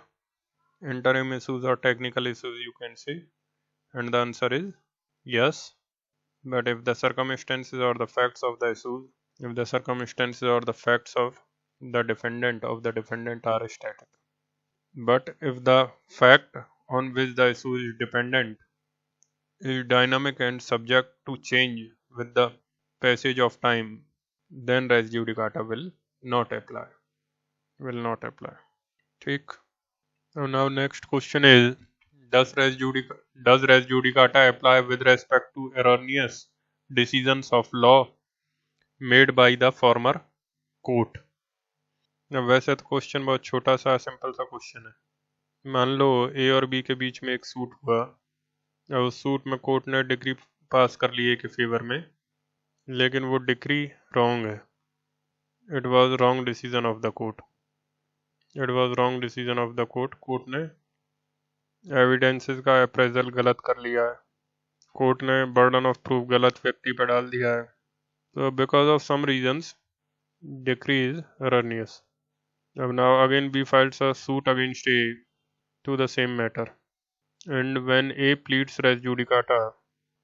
Interim issues or technical issues you can say, and the answer is yes. But if the circumstances or the facts of the issues, if the circumstances or the facts of the defendant are static, but if the fact on which the issue is dependent is dynamic and subject to change with the passage of time, then res judicata will not apply. ठीक. So now next question is, does res judicata apply with respect to erroneous decisions of law made by the former court? वैसे तो question बहुत छोटा सा simple सा question है. मान लो ए और बी के बीच में एक सूट हुआ और उस सूट में कोर्ट ने डिग्री पास कर ली ए के फेवर में, लेकिन वो डिग्री रॉन्ग है. It was wrong decision of the court. Court ने एविडेंसेस का अप्रेजल गलत कर लिया है. कोर्ट ने बर्डन ऑफ प्रूफ गलत व्यक्ति पर डाल दिया है. तो because of some reasons decree is erroneous. Now again B files a suit against A to the same matter, and when A pleads res judicata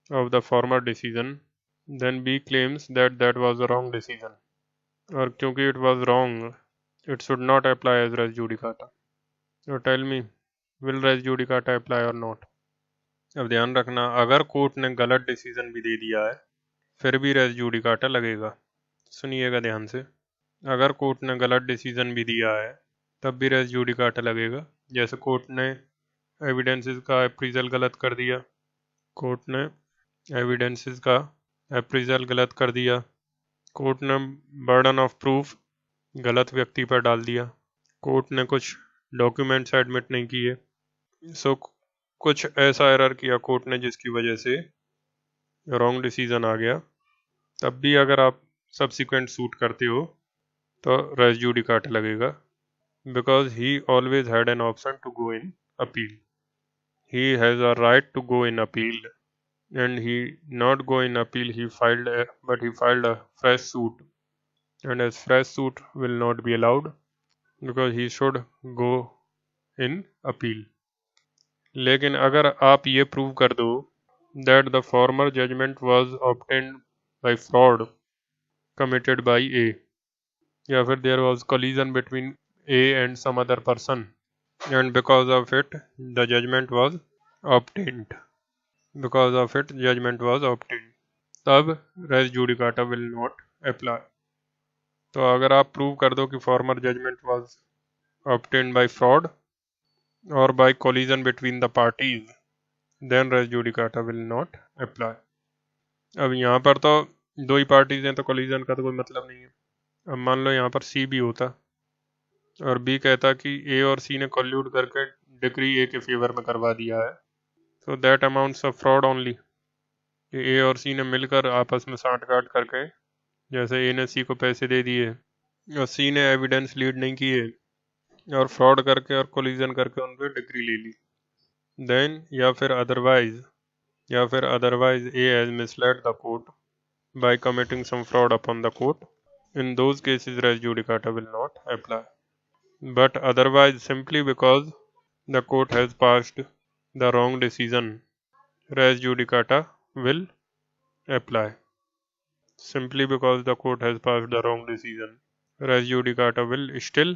of the former decision, then B claims that that was a wrong decision, और क्योंकि it was wrong, it should not apply as res judicata. So tell me, will res judicata apply or not? अब ध्यान रखना, अगर court ने गलत decision भी दे दिया है फिर भी रेस जूडिकाटा लगेगा. सुनिएगा ध्यान से, अगर कोर्ट ने गलत डिसीजन भी दिया है तब भी रेस जूडिकाटा लगेगा. जैसे कोर्ट ने एविडेंसेस का अप्रीजल गलत कर दिया, कोर्ट ने बर्डन ऑफ प्रूफ गलत व्यक्ति पर डाल दिया, कोर्ट ने कुछ डॉक्यूमेंट्स एडमिट नहीं किए, सो कुछ ऐसा एरर किया कोर्ट ने जिसकी वजह से रॉन्ग डिसीजन आ गया, तब भी अगर आप सब्सिक्वेंट सूट करते हो तो रेस जूडिकाटा लगेगा. Because he always had an option to go in appeal. He has a right to go in appeal, and he not go in appeal, he filed a fresh suit, and as fresh suit will not be allowed because he should go in appeal. लेकिन अगर आप ये prove कर दो that the former judgment was obtained by fraud committed by A, या फिर there was collision between A and some other person and because of it judgment was obtained, तब res judicata will not apply. तो अगर आप prove कर दो कि former judgment was obtained by fraud और by collusion between the parties, then res judicata will not apply. अब यहाँ पर तो दो ही पार्टीज हैं तो कोलिजन का तो कोई मतलब नहीं है। अब मान लो यहाँ पर सी भी होता और बी कहता कि ए और सी ने कोल्यूड करके डिक्री ए के फेवर में करवा दिया है, तो that amounts of fraud only. A और सी ने मिलकर आपस में साठगांठ करके, जैसे ए ने सी को पैसे दे दिए और सी ने एविडेंस लीड नहीं किए और फ्रॉड करके और कोलिजन करके उन पर डिग्री ले ली। देन या फिर otherwise A has misled the court by committing some fraud upon the court. In those cases, res judicata will not apply. But otherwise, simply because the court has passed the wrong decision, res judicata will apply. Simply because the court has passed the wrong decision, res judicata will still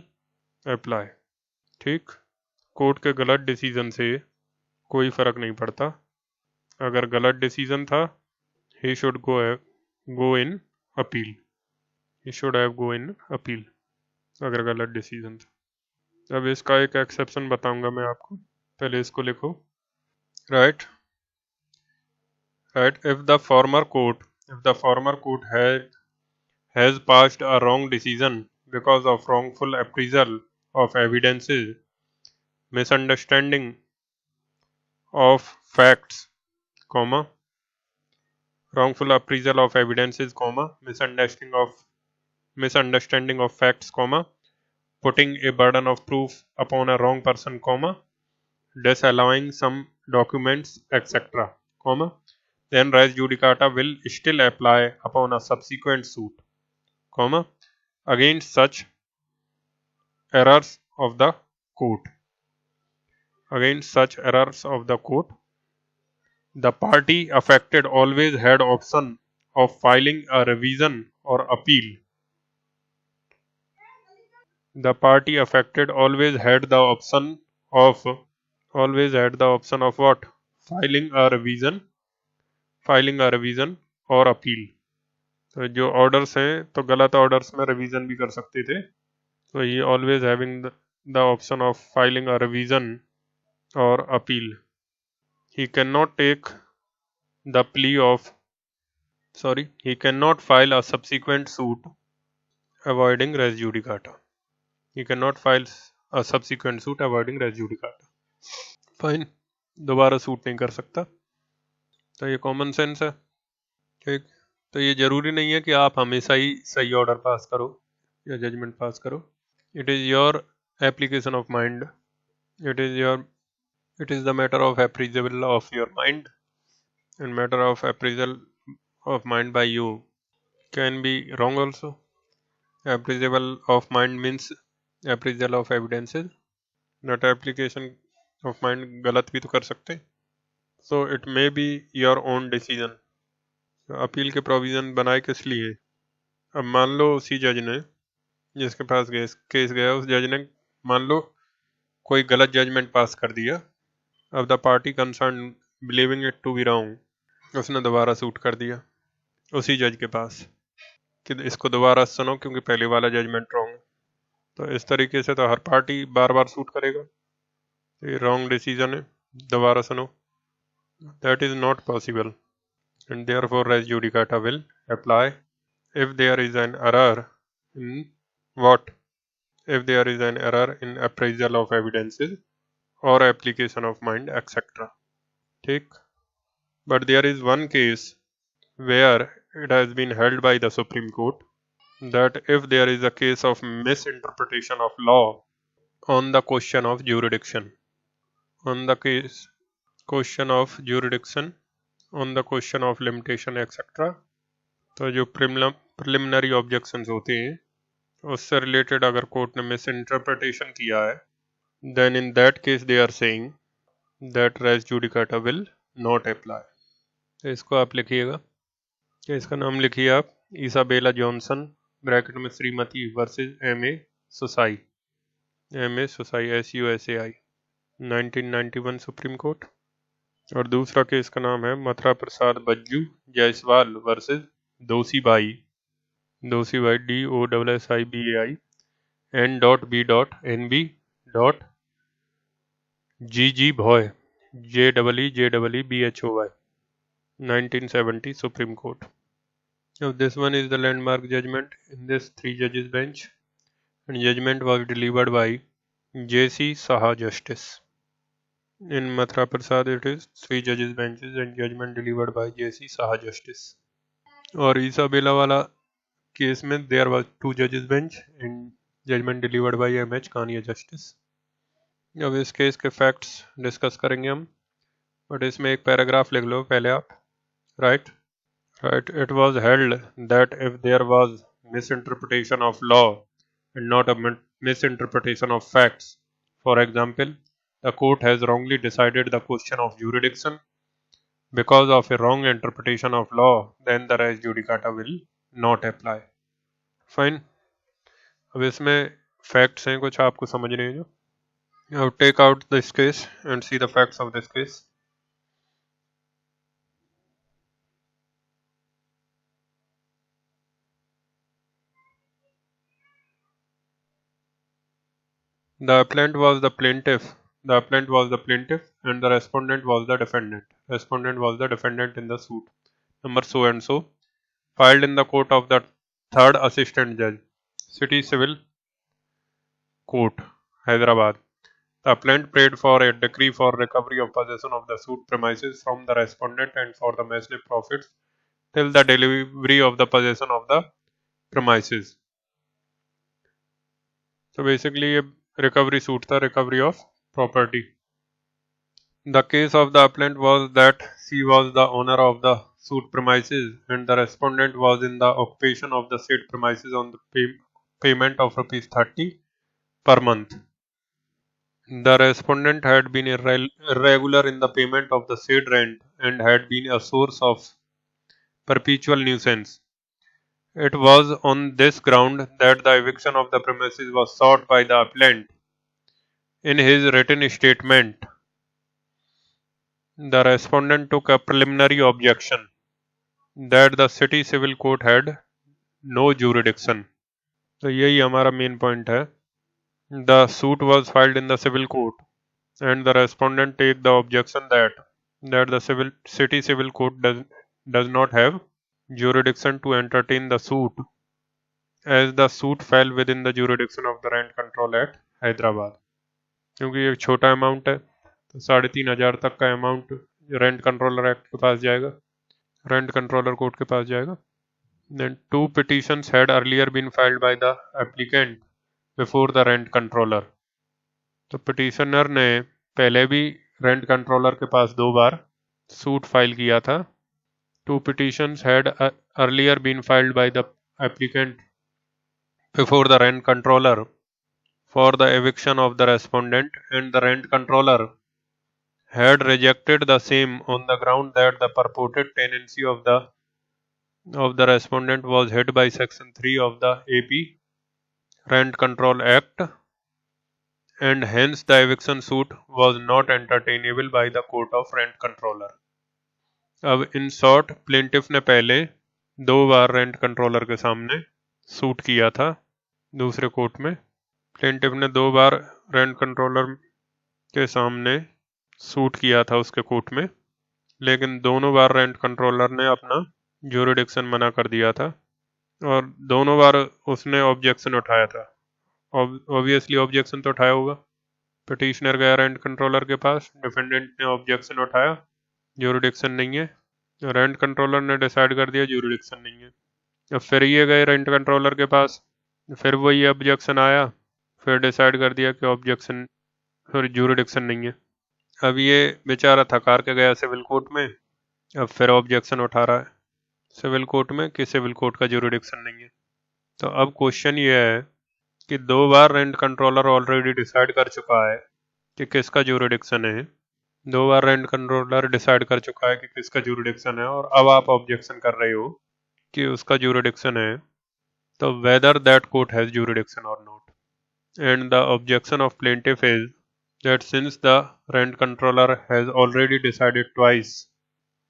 apply. ठीक, court के गलत decision से कोई फर्क नहीं पड़ता। अगर गलत डिसीजन था, he should go in appeal. He should have go in appeal अगर गलत डिसीजन था। अब इसका एक एक्सेप्शन बताऊंगा मैं आपको, पहले इसको लिखो। Right if the former court has passed a wrong decision because of wrongful appraisal of evidences, misunderstanding of facts, wrongful appraisal of evidences, misunderstanding of facts, putting a burden of proof upon a wrong person, disallowing some documents, etc., then res judicata will still apply upon a subsequent suit, against such errors of the court. Against such errors of the court, the party affected always had option of filing a revision or appeal. The party affected always had the option of what? Filing a revision और appeal. तो जो orders हैं तो गलत orders में revision भी कर सकते थे, तो ये always having the option of filing a revision और appeal. he cannot file a subsequent suit avoiding res judicata. Fine, दोबारा सूट नहीं कर सकता। तो ये कॉमन सेंस है। ठीक, तो ये जरूरी नहीं है कि आप हमेशा ही सही ऑर्डर पास करो या जजमेंट पास करो। It is your application of mind, it is the matter of appraisal of your mind, and matter of appraisal of mind by you can be wrong also. Appraisal of mind means appraisal of evidences, not application of mind गलत भी तो कर सकते। So it may be your own decision. Appeal के provision बनाए किस लिए? अब मान लो उसी जज ने जिसके पास केस गया, उस जज ने मान लो कोई गलत जजमेंट पास कर दिया। अब the party concern believing it to be wrong, उसने दोबारा सूट कर दिया उसी जज के पास कि इसको दोबारा सुनो क्योंकि पहले वाला जजमेंट रॉन्ग। तो इस तरीके से तो हर पार्टी बार बार सूट करेगा, ये रॉन्ग डिसीजन है, दोबारा सुनो। That is not possible and therefore res judicata will apply if there is an error in what? If there is an error in appraisal of evidences or application of mind, etc. ठीक, but there is one case where it has been held by the Supreme Court that if there is a case of misinterpretation of law on the question of jurisdiction, on the question of jurisdiction, on the question of limitation, etc., तो जो preliminary objections होते हैं उससे related अगर court ने miss interpretation किया है, then in that case they are saying that res judicata will not apply. तो इसको आप लिखिएगा, इसका नाम लिखिए आप, इसाबेला जॉनसन ब्रैकेट में Shrimati versus M A. Susai, SUSAI, 1991 Supreme Court. और दूसरा केस का नाम है Mathura Prasad Bajju Jaiswal versus Dossibai, DOSSIBAI N.B.NB.GG Bhoy JEEBHOY, 1970 Supreme Court. Now this one is the landmark judgment in this three judges bench, and judgment was delivered by J.C. Saha Justice. In Mathura Prasad it is three judges benches and judgment delivered by J.C. Saha Justice. और Isabella वाला case में there was two judges bench and judgment delivered by M.H. Kania Justice. अब इस case के facts discuss करेंगे हम, but इसमें एक पैराग्राफ लिख लो पहले आप. Right right It was held that if there was misinterpretation of law and not a misinterpretation of facts, for example, the court has wrongly decided the question of jurisdiction because of a wrong interpretation of law, then the res judicata will not apply. Fine. अब इसमें facts हैं कुछ आपको समझने हैं जो. Now take out this case and see the facts of this case. The appellant was the plaintiff. The appellant was the plaintiff and the respondent was the defendant. Respondent was the defendant in the suit. Number so and so. Filed in the court of the third assistant judge, City Civil Court, Hyderabad. The appellant prayed for a decree for recovery of possession of the suit premises from the respondent and for the massive profits till the delivery of the possession of the premises. So basically a recovery suit था, recovery of property. The case of the appellant was that she was the owner of the suit premises and the respondent was in the occupation of the said premises on the payment of rupees 30 per month. The respondent had been irregular in the payment of the said rent and had been a source of perpetual nuisance. It was on this ground that the eviction of the premises was sought by the appellant. In his written statement, the respondent took a preliminary objection that the city civil court had no jurisdiction. तो यही हमारा main point है. The suit was filed in the civil court and the respondent take the objection that the city civil court does not have jurisdiction to entertain the suit as the suit fell within the jurisdiction of the Rent Control Act, Hyderabad. क्योंकि ये छोटा amount है तो 3,500 तक का amount rent controller act के पास जाएगा, rent controller court के पास जाएगा. Then two petitions had earlier been filed by the applicant before the rent controller. तो पिटिशनर ने पहले भी रेंट कंट्रोलर के पास 2 बार सूट फाइल किया था. Two petitions had earlier been filed by the applicant before the rent controller for the eviction of the respondent, and the rent controller had rejected the same on the ground that the purported tenancy of the respondent was hit by section 3 of the AP Rent Control Act, and hence the eviction suit was not entertainable by the court of rent controller. अब in short plaintiff ने पहले 2 बार rent controller के सामने suit किया था दूसरे court में. Plaintiff ने 2 बार रेंट कंट्रोलर के सामने सूट किया था उसके कोर्ट में, लेकिन दोनों बार रेंट कंट्रोलर ने अपना ज्यूरिडिक्शन मना कर दिया था और दोनों बार उसने ऑब्जेक्शन उठाया था. ऑब्वियसली ऑब्जेक्शन तो उठाया होगा. पिटिशनर गया रेंट कंट्रोलर के पास, डिफेंडेंट ने ऑब्जेक्शन उठाया, ज्यूरिडिक्शन नहीं है. रेंट कंट्रोलर ने डिसाइड कर दिया ज्यूरिडिक्शन नहीं है. अब फिर ये गए रेंट कंट्रोलर के पास, फिर वही ऑब्जेक्शन आया, फिर डिसाइड कर दिया कि ऑब्जेक्शन फिर ज्यूरिडिक्शन नहीं है. अब ये बेचारा थकार के गया सिविल कोर्ट में, अब फिर ऑब्जेक्शन उठा रहा है सिविल कोर्ट में कि सिविल कोर्ट का ज्यूरिडिक्शन नहीं है. तो अब क्वेश्चन ये है कि 2 बार रेंट कंट्रोलर ऑलरेडी डिसाइड कर चुका है कि किसका ज्यूरिडिक्शन है. 2 बार रेंट कंट्रोलर डिसाइड कर चुका है कि किसका ज्यूरिडिक्शन है और अब आप ऑब्जेक्शन कर रहे हो कि उसका ज्यूरिडिक्शन है. तो whether that court has jurisdiction or not. And the objection of plaintiff is that since the rent controller has already decided twice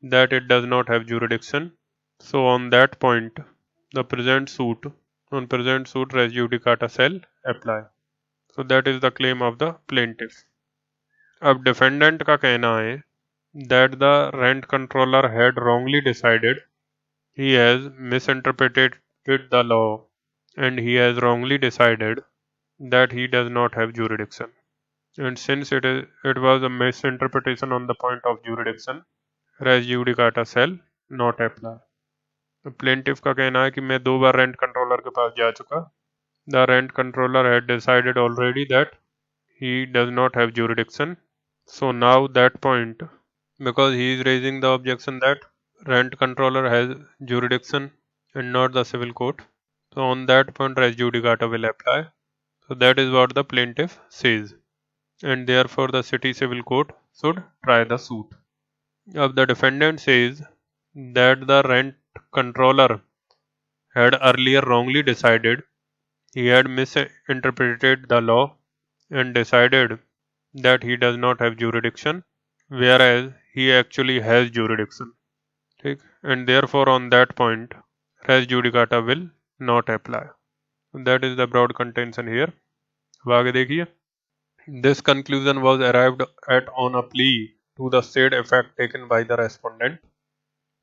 that it does not have jurisdiction, so on that point the present suit res judicata shall apply. So that is the claim of the plaintiff. अब defendant का कहना है that the rent controller had wrongly decided he has misinterpreted the law and he has wrongly decided that he does not have jurisdiction. And since it was a misinterpretation on the point of jurisdiction, res judicata shall not apply. Plaintiff का कहना है कि मैं 2 बार rent controller के पास जा चुका. The rent controller had decided already that he does not have jurisdiction. So now that point, because he is raising the objection that rent controller has jurisdiction and not the civil court, so on that point res judicata will apply. So that is what the plaintiff says, and therefore the city civil court should try the suit. If the defendant says that the rent controller had earlier wrongly decided, he had misinterpreted the law and decided that he does not have jurisdiction, whereas he actually has jurisdiction. ठीक? And therefore on that point, res judicata will not apply. That is the broad contention here. अब आगे देखिए. This conclusion was arrived at on a plea to the said effect taken by the respondent.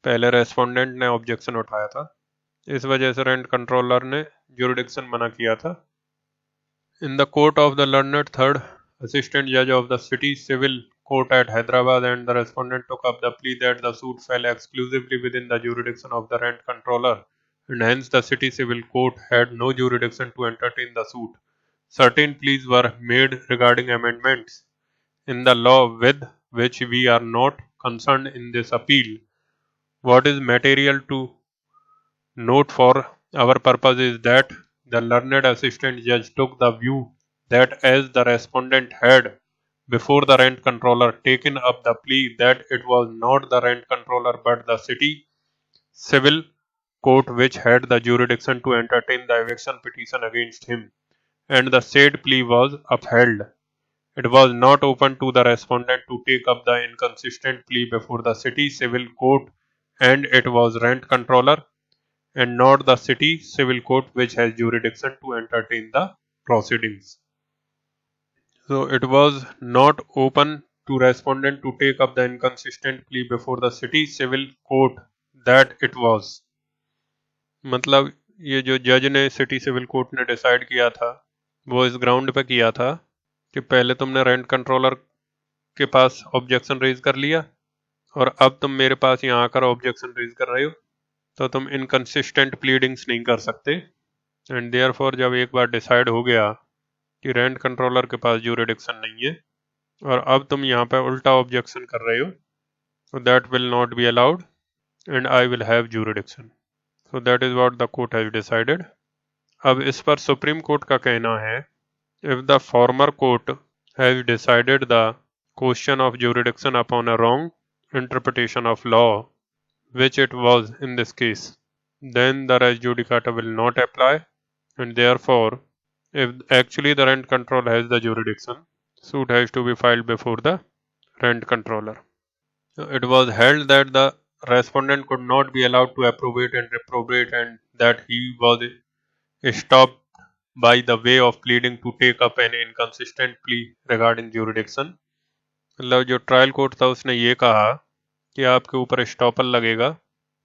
पहले respondent ने objection उठाया था, इस वजह से रेंट कंट्रोलर ने जुरिडिक्शन मना किया था. In the court of the learned third assistant judge of the city civil court at Hyderabad, and the respondent took up the plea that the suit fell exclusively within the jurisdiction of the rent controller, and hence the city civil court had no jurisdiction to entertain the suit. Certain pleas were made regarding amendments in the law with which we are not concerned in this appeal. What is material to note for our purpose is that the learned assistant judge took the view that as the respondent had before the rent controller taken up the plea that it was not the rent controller but the city civil court which had the jurisdiction to entertain the eviction petition against him, and the said plea was upheld. It was not open to the respondent to take up the inconsistent plea before the city civil court, and it was rent controller and not the city civil court which has jurisdiction to entertain the proceedings. So it was not open to respondent to take up the inconsistent plea before the city civil court that it was. मतलब ये जो जज ने city civil court ने decide किया था वो इस ग्राउंड पे किया था कि पहले तुमने रेंट कंट्रोलर के पास ऑब्जेक्शन रेज कर लिया और अब तुम मेरे पास यहाँ आकर ऑब्जेक्शन रेज कर रहे हो, तो तुम इनकंसिस्टेंट प्लीडिंग्स नहीं कर सकते. एंड देयरफॉर जब एक बार डिसाइड हो गया कि रेंट कंट्रोलर के पास जुरिडिक्शन नहीं है और अब तुम यहाँ पे उल्टा ऑब्जेक्शन कर रहे हो, so that will not be allowed and I will have jurisdiction. So that is what the court has decided. अब इस पर सुप्रीम कोर्ट का कहना है, if the former court has decided the question of jurisdiction upon a wrong interpretation of law, which it was in this case, then the res judicata will not apply, and therefore if actually the rent control has the jurisdiction, suit has to be filed before the rent controller. It was held that the respondent could not be allowed to approbate and reprobate, and that he was stopped by the way of pleading to take up an inconsistent plea regarding jurisdiction. मतलब जो trial court था उसने ये कहा कि आपके ऊपर estoppel लगेगा,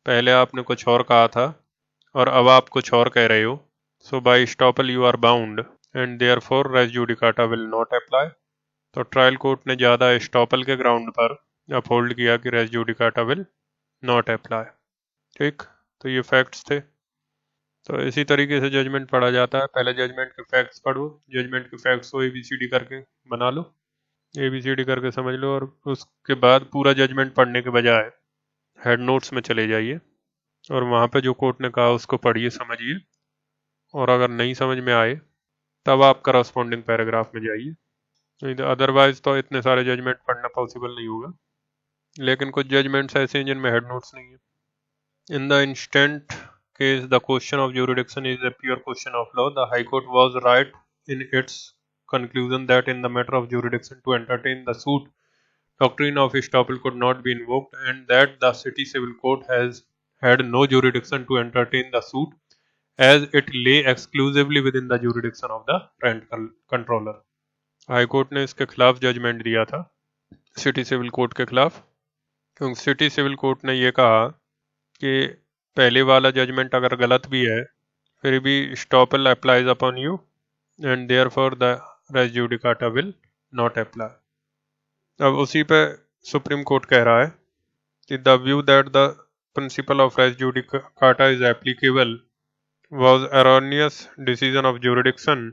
पहले आपने कुछ और कहा था और अब आप कुछ और कह रहे हो, so by estoppel you are bound and therefore res judicata will not apply. तो ट्रायल कोर्ट ने ज़्यादा स्टॉपल के ग्राउंड पर अपहोल्ड किया कि res judicata will not apply. ठीक, तो ये फैक्ट्स थे. तो इसी तरीके से जजमेंट पढ़ा जाता है. पहले जजमेंट के फैक्ट्स पढ़ो, जजमेंट के फैक्ट्स को ABCD करके बना लो, ABCD करके समझ लो, और उसके बाद पूरा जजमेंट पढ़ने के बजाय हेड नोट्स में चले जाइए और वहाँ पे जो कोर्ट ने कहा उसको पढ़िए, समझिए, और अगर नहीं समझ में आए तब आप करस्पॉन्डिंग पैराग्राफ में जाइए. नहीं तो अदरवाइज तो इतने सारे जजमेंट पढ़ना पॉसिबल नहीं होगा. लेकिन कुछ जजमेंट्स ऐसे हैं जिनमें हेड नोट्स नहीं है. In the instant case, the question of jurisdiction is a pure question of law. The High Court was right in its conclusion that in the matter of jurisdiction to entertain the suit, doctrine of estoppel could not be invoked, and that the city civil court has had no jurisdiction to entertain the suit as it lay exclusively within the jurisdiction of the rent controller. High court ने इसके खिलाफ judgement दिया था, city civil court के खिलाफ, क्योंकि city civil court ने ये कहा कि पहले वाला जजमेंट अगर गलत भी है फिर भी estoppel applies upon you and therefore the res judicata will not apply. अब उसी पे सुप्रीम कोर्ट कह रहा है कि the view that the principle of res judicata is applicable was erroneous decision of jurisdiction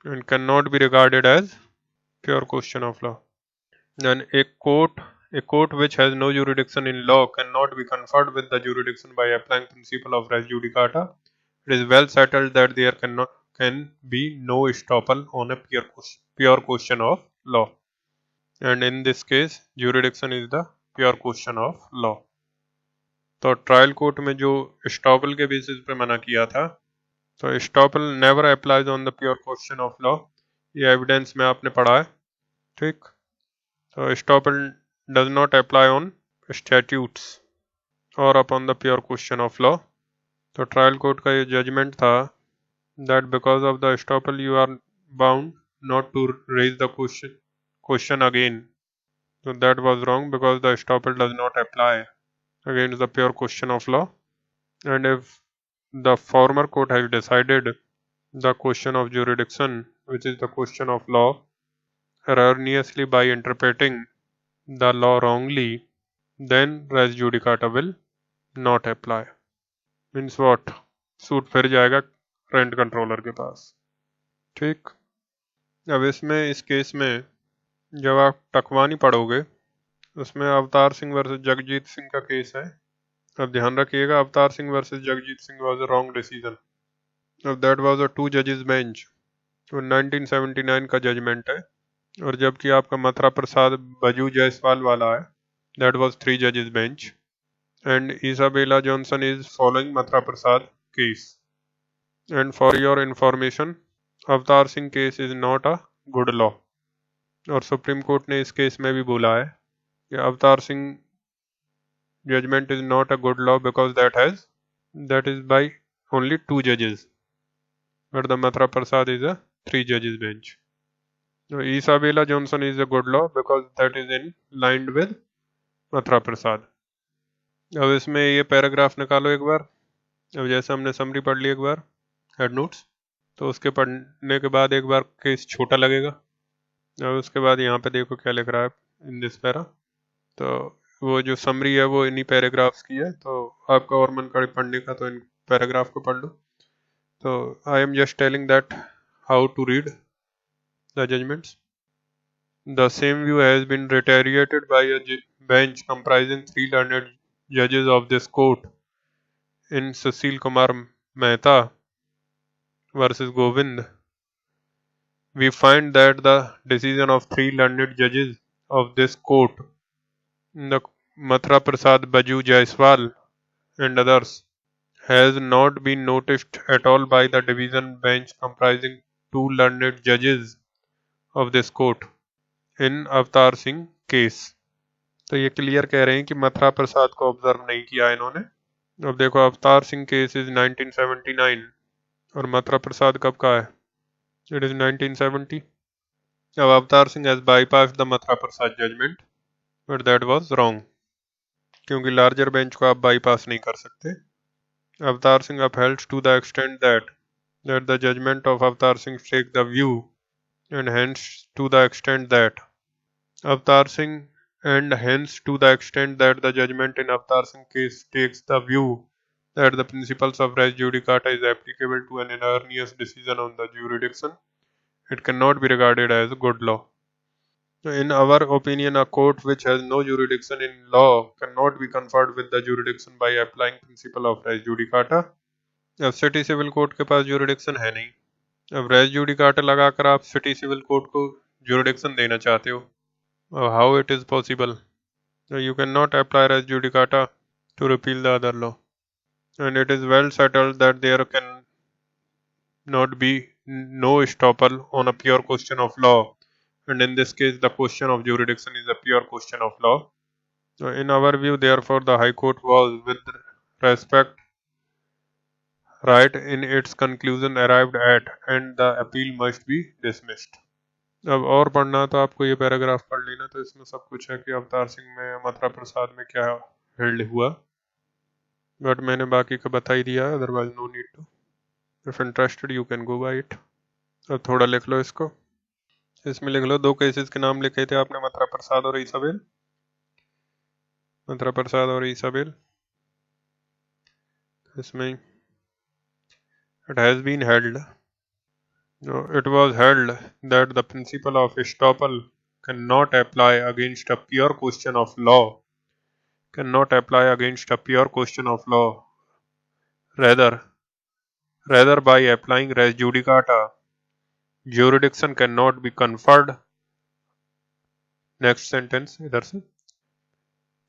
and cannot be regarded as pure question of law. Then a court which has no jurisdiction in law cannot be conferred with the jurisdiction by applying principle of res judicata. It is well settled that there can be no estoppel on a pure question of law. And in this case, jurisdiction is the pure question of law. तो trial court में जो estoppel के basis पे मना किया था, तो estoppel never applies on the pure question of law. ये एविडेंस में आपने पढ़ा है, ठीक। तो estoppel does not apply on statutes or upon the pure question of law. तो ट्रायल कोर्ट का ये जजमेंट था that because of the estoppel you are bound not to raise the question again. So that was wrong because the estoppel does not apply against the pure question of law. And if the former court has decided the question of jurisdiction, which is the question of law, erroneously by interpreting the law wrongly, then res judicata will not apply. Means what? Suit फिर जाएगा rent controller के पास, ठीक। अब इसमें इस case में जब आप टकवानी पढ़ोगे उसमें अवतार सिंह वर्सेस जगजीत सिंह का केस है। अब ध्यान रखिएगा, Avtar Singh versus Jagjit Singh was a wrong decision. अब दैट वाज अ 2 जजेस बेंच, तो 1979 का जजमेंट है। और जबकि आपका मथुरा प्रसाद बजू जायसवाल वाला है, दैट वाज 3 जजेस bench. And Isabella Johnson is following Mathura Prasad case. And for your information, Avtar Singh case is not a good law. और सुप्रीम कोर्ट ने इस केस में भी बोला है कि Avtar Singh judgment is not a good law because that is by only 2 judges, but the Mathura Prasad is a 3 judges bench. So Isabella Johnson is a good law because that is in line with Mathura Prasad. अब इसमें ये paragraph निकालो एक बार। अब जैसे हमने summary पढ़ ली एक बार हेड नोट्स, तो उसके पढ़ने के बाद एक बार केस छोटा लगेगा। अब उसके बाद यहाँ पे देखो क्या लिख रहा है इन दिस पैरा। तो वो जो समरी है वो इन्हीं पैराग्राफ्स की है, तो आपका और मन करे पढ़ने का तो इन पैराग्राफ को पढ़ लो। तो I am just telling that how to read the judgments. The same view has been reiterated by a bench comprising 3 learned judges of this court in Sushil Kumar Mehta versus Govind. We find that the decision of 3 learned judges of this court, the Mathura Prasad Baju Jaiswal and others, has not been noticed at all by the division bench comprising 2 learned judges of this court in Avatar Singh case. तो ये clear कह रहे हैं कि मथुरा प्रसाद को observe नहीं किया इन्होंने। अब देखो अवतार सिंह केस इज 1979 और मथुरा प्रसाद कब का है? It is 1970। अब Avtar Singh has bypass the Mathura Prasad judgment, but that was wrong, क्योंकि लार्जर बेंच को आप बाईपास नहीं कर सकते। Avtar Singh upholds to the extent that the judgment of Avatar Singh take the view and hence to the extent that Avatar Singh and hence to the extent that the judgment in Avatar Singh case takes the view that the principles of res judicata is applicable to an erroneous decision on the jurisdiction, it cannot be regarded as good law. In our opinion, a court which has no jurisdiction in law cannot be conferred with the jurisdiction by applying principle of res judicata. अब city civil court के पास jurisdiction है नहीं, अब race judicata लगाकर आप city civil court को jurisdiction देना चाहते हो। How it is possible? You cannot apply res judicata to repeal the other law, and it is well settled that there can not be no estoppel on a pure question of law, and in this case the question of jurisdiction is a pure question of law. So in our view, therefore, the High Court was, with respect, right in its conclusion arrived at, and the appeal must be dismissed. अब और पढ़ना तो आपको ये paragraph पढ़ लेना, तो इसमें सब कुछ है कि अवतार सिंह में मथुरा प्रसाद में क्या हेल्ड हुआ। बट मैंने बाकी का बता ही दिया है, otherwise no need to. If interested you can go by it. अब थोड़ा लिख लो इसको। इसमें लिख लो 2 केसेस के नाम लिखे थे आपने, मथुरा प्रसाद और ईसाबेल। मथुरा प्रसाद और ईसाबेल। इसमें it has been held, no, it was held that the principle of estoppel cannot apply against a pure question of law, cannot apply against a pure question of law. Rather by applying res judicata, jurisdiction cannot be conferred. Next sentence, इधर से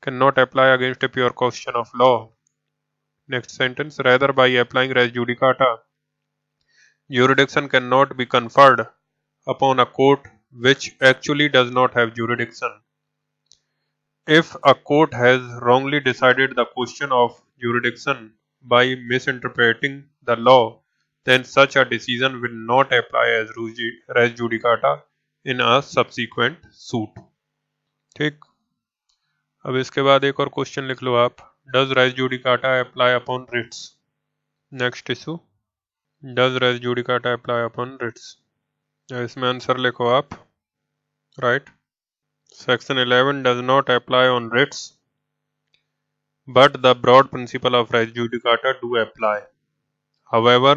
cannot apply against a pure question of law. Next sentence, rather by applying res judicata, jurisdiction cannot be conferred upon a court which actually does not have jurisdiction. If a court has wrongly decided the question of jurisdiction by misinterpreting the law, then such a decision will not apply as res judicata in a subsequent suit. ठीक, अब इसके बाद एक और question लिख लो आप। Does res judicata apply upon writs? Next issue, Does res judicata apply upon writs? इसमें answer लिखो आप, right. Section 11 does not apply on writs, but the broad principle of res judicata do apply. However,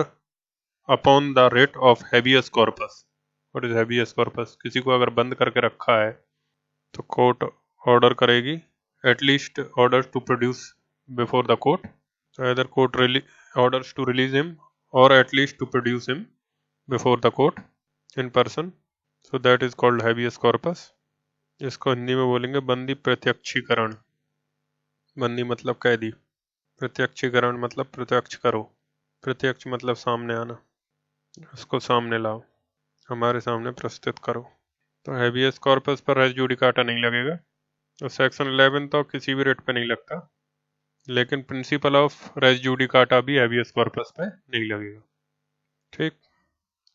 upon the writ of habeas corpus. What is habeas corpus? किसी को अगर बंद करके रखा है तो कोर्ट ऑर्डर करेगी at least orders to produce before the court. So either court orders to release him or at least to produce him before the court in person. So that is called habeas corpus. इसको हिंदी में बोलेंगे बंदी प्रत्यक्षीकरण। बंदी मतलब कैदी, प्रत्यक्षीकरण मतलब प्रत्यक्ष करो, प्रत्यक्ष मतलब सामने आना, उसको सामने लाओ, हमारे सामने प्रस्तुत करो। तो हैबियस कॉर्पस पर रेस जुडिकाटा नहीं लगेगा, तो सेक्शन 11 तो किसी भी रेट पे नहीं लगता, लेकिन प्रिंसिपल ऑफ रेस जुडिकाटा भी हैबियस कॉर्पस पे नहीं लगेगा। ठीक,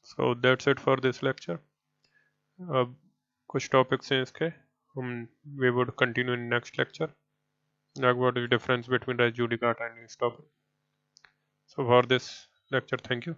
so that's it for this lecture. अब कुछ टॉपिक्स हैं इसके, हम we would continue in next lecture, like what is the difference between res judicata and estoppel. So for this lecture, thank you.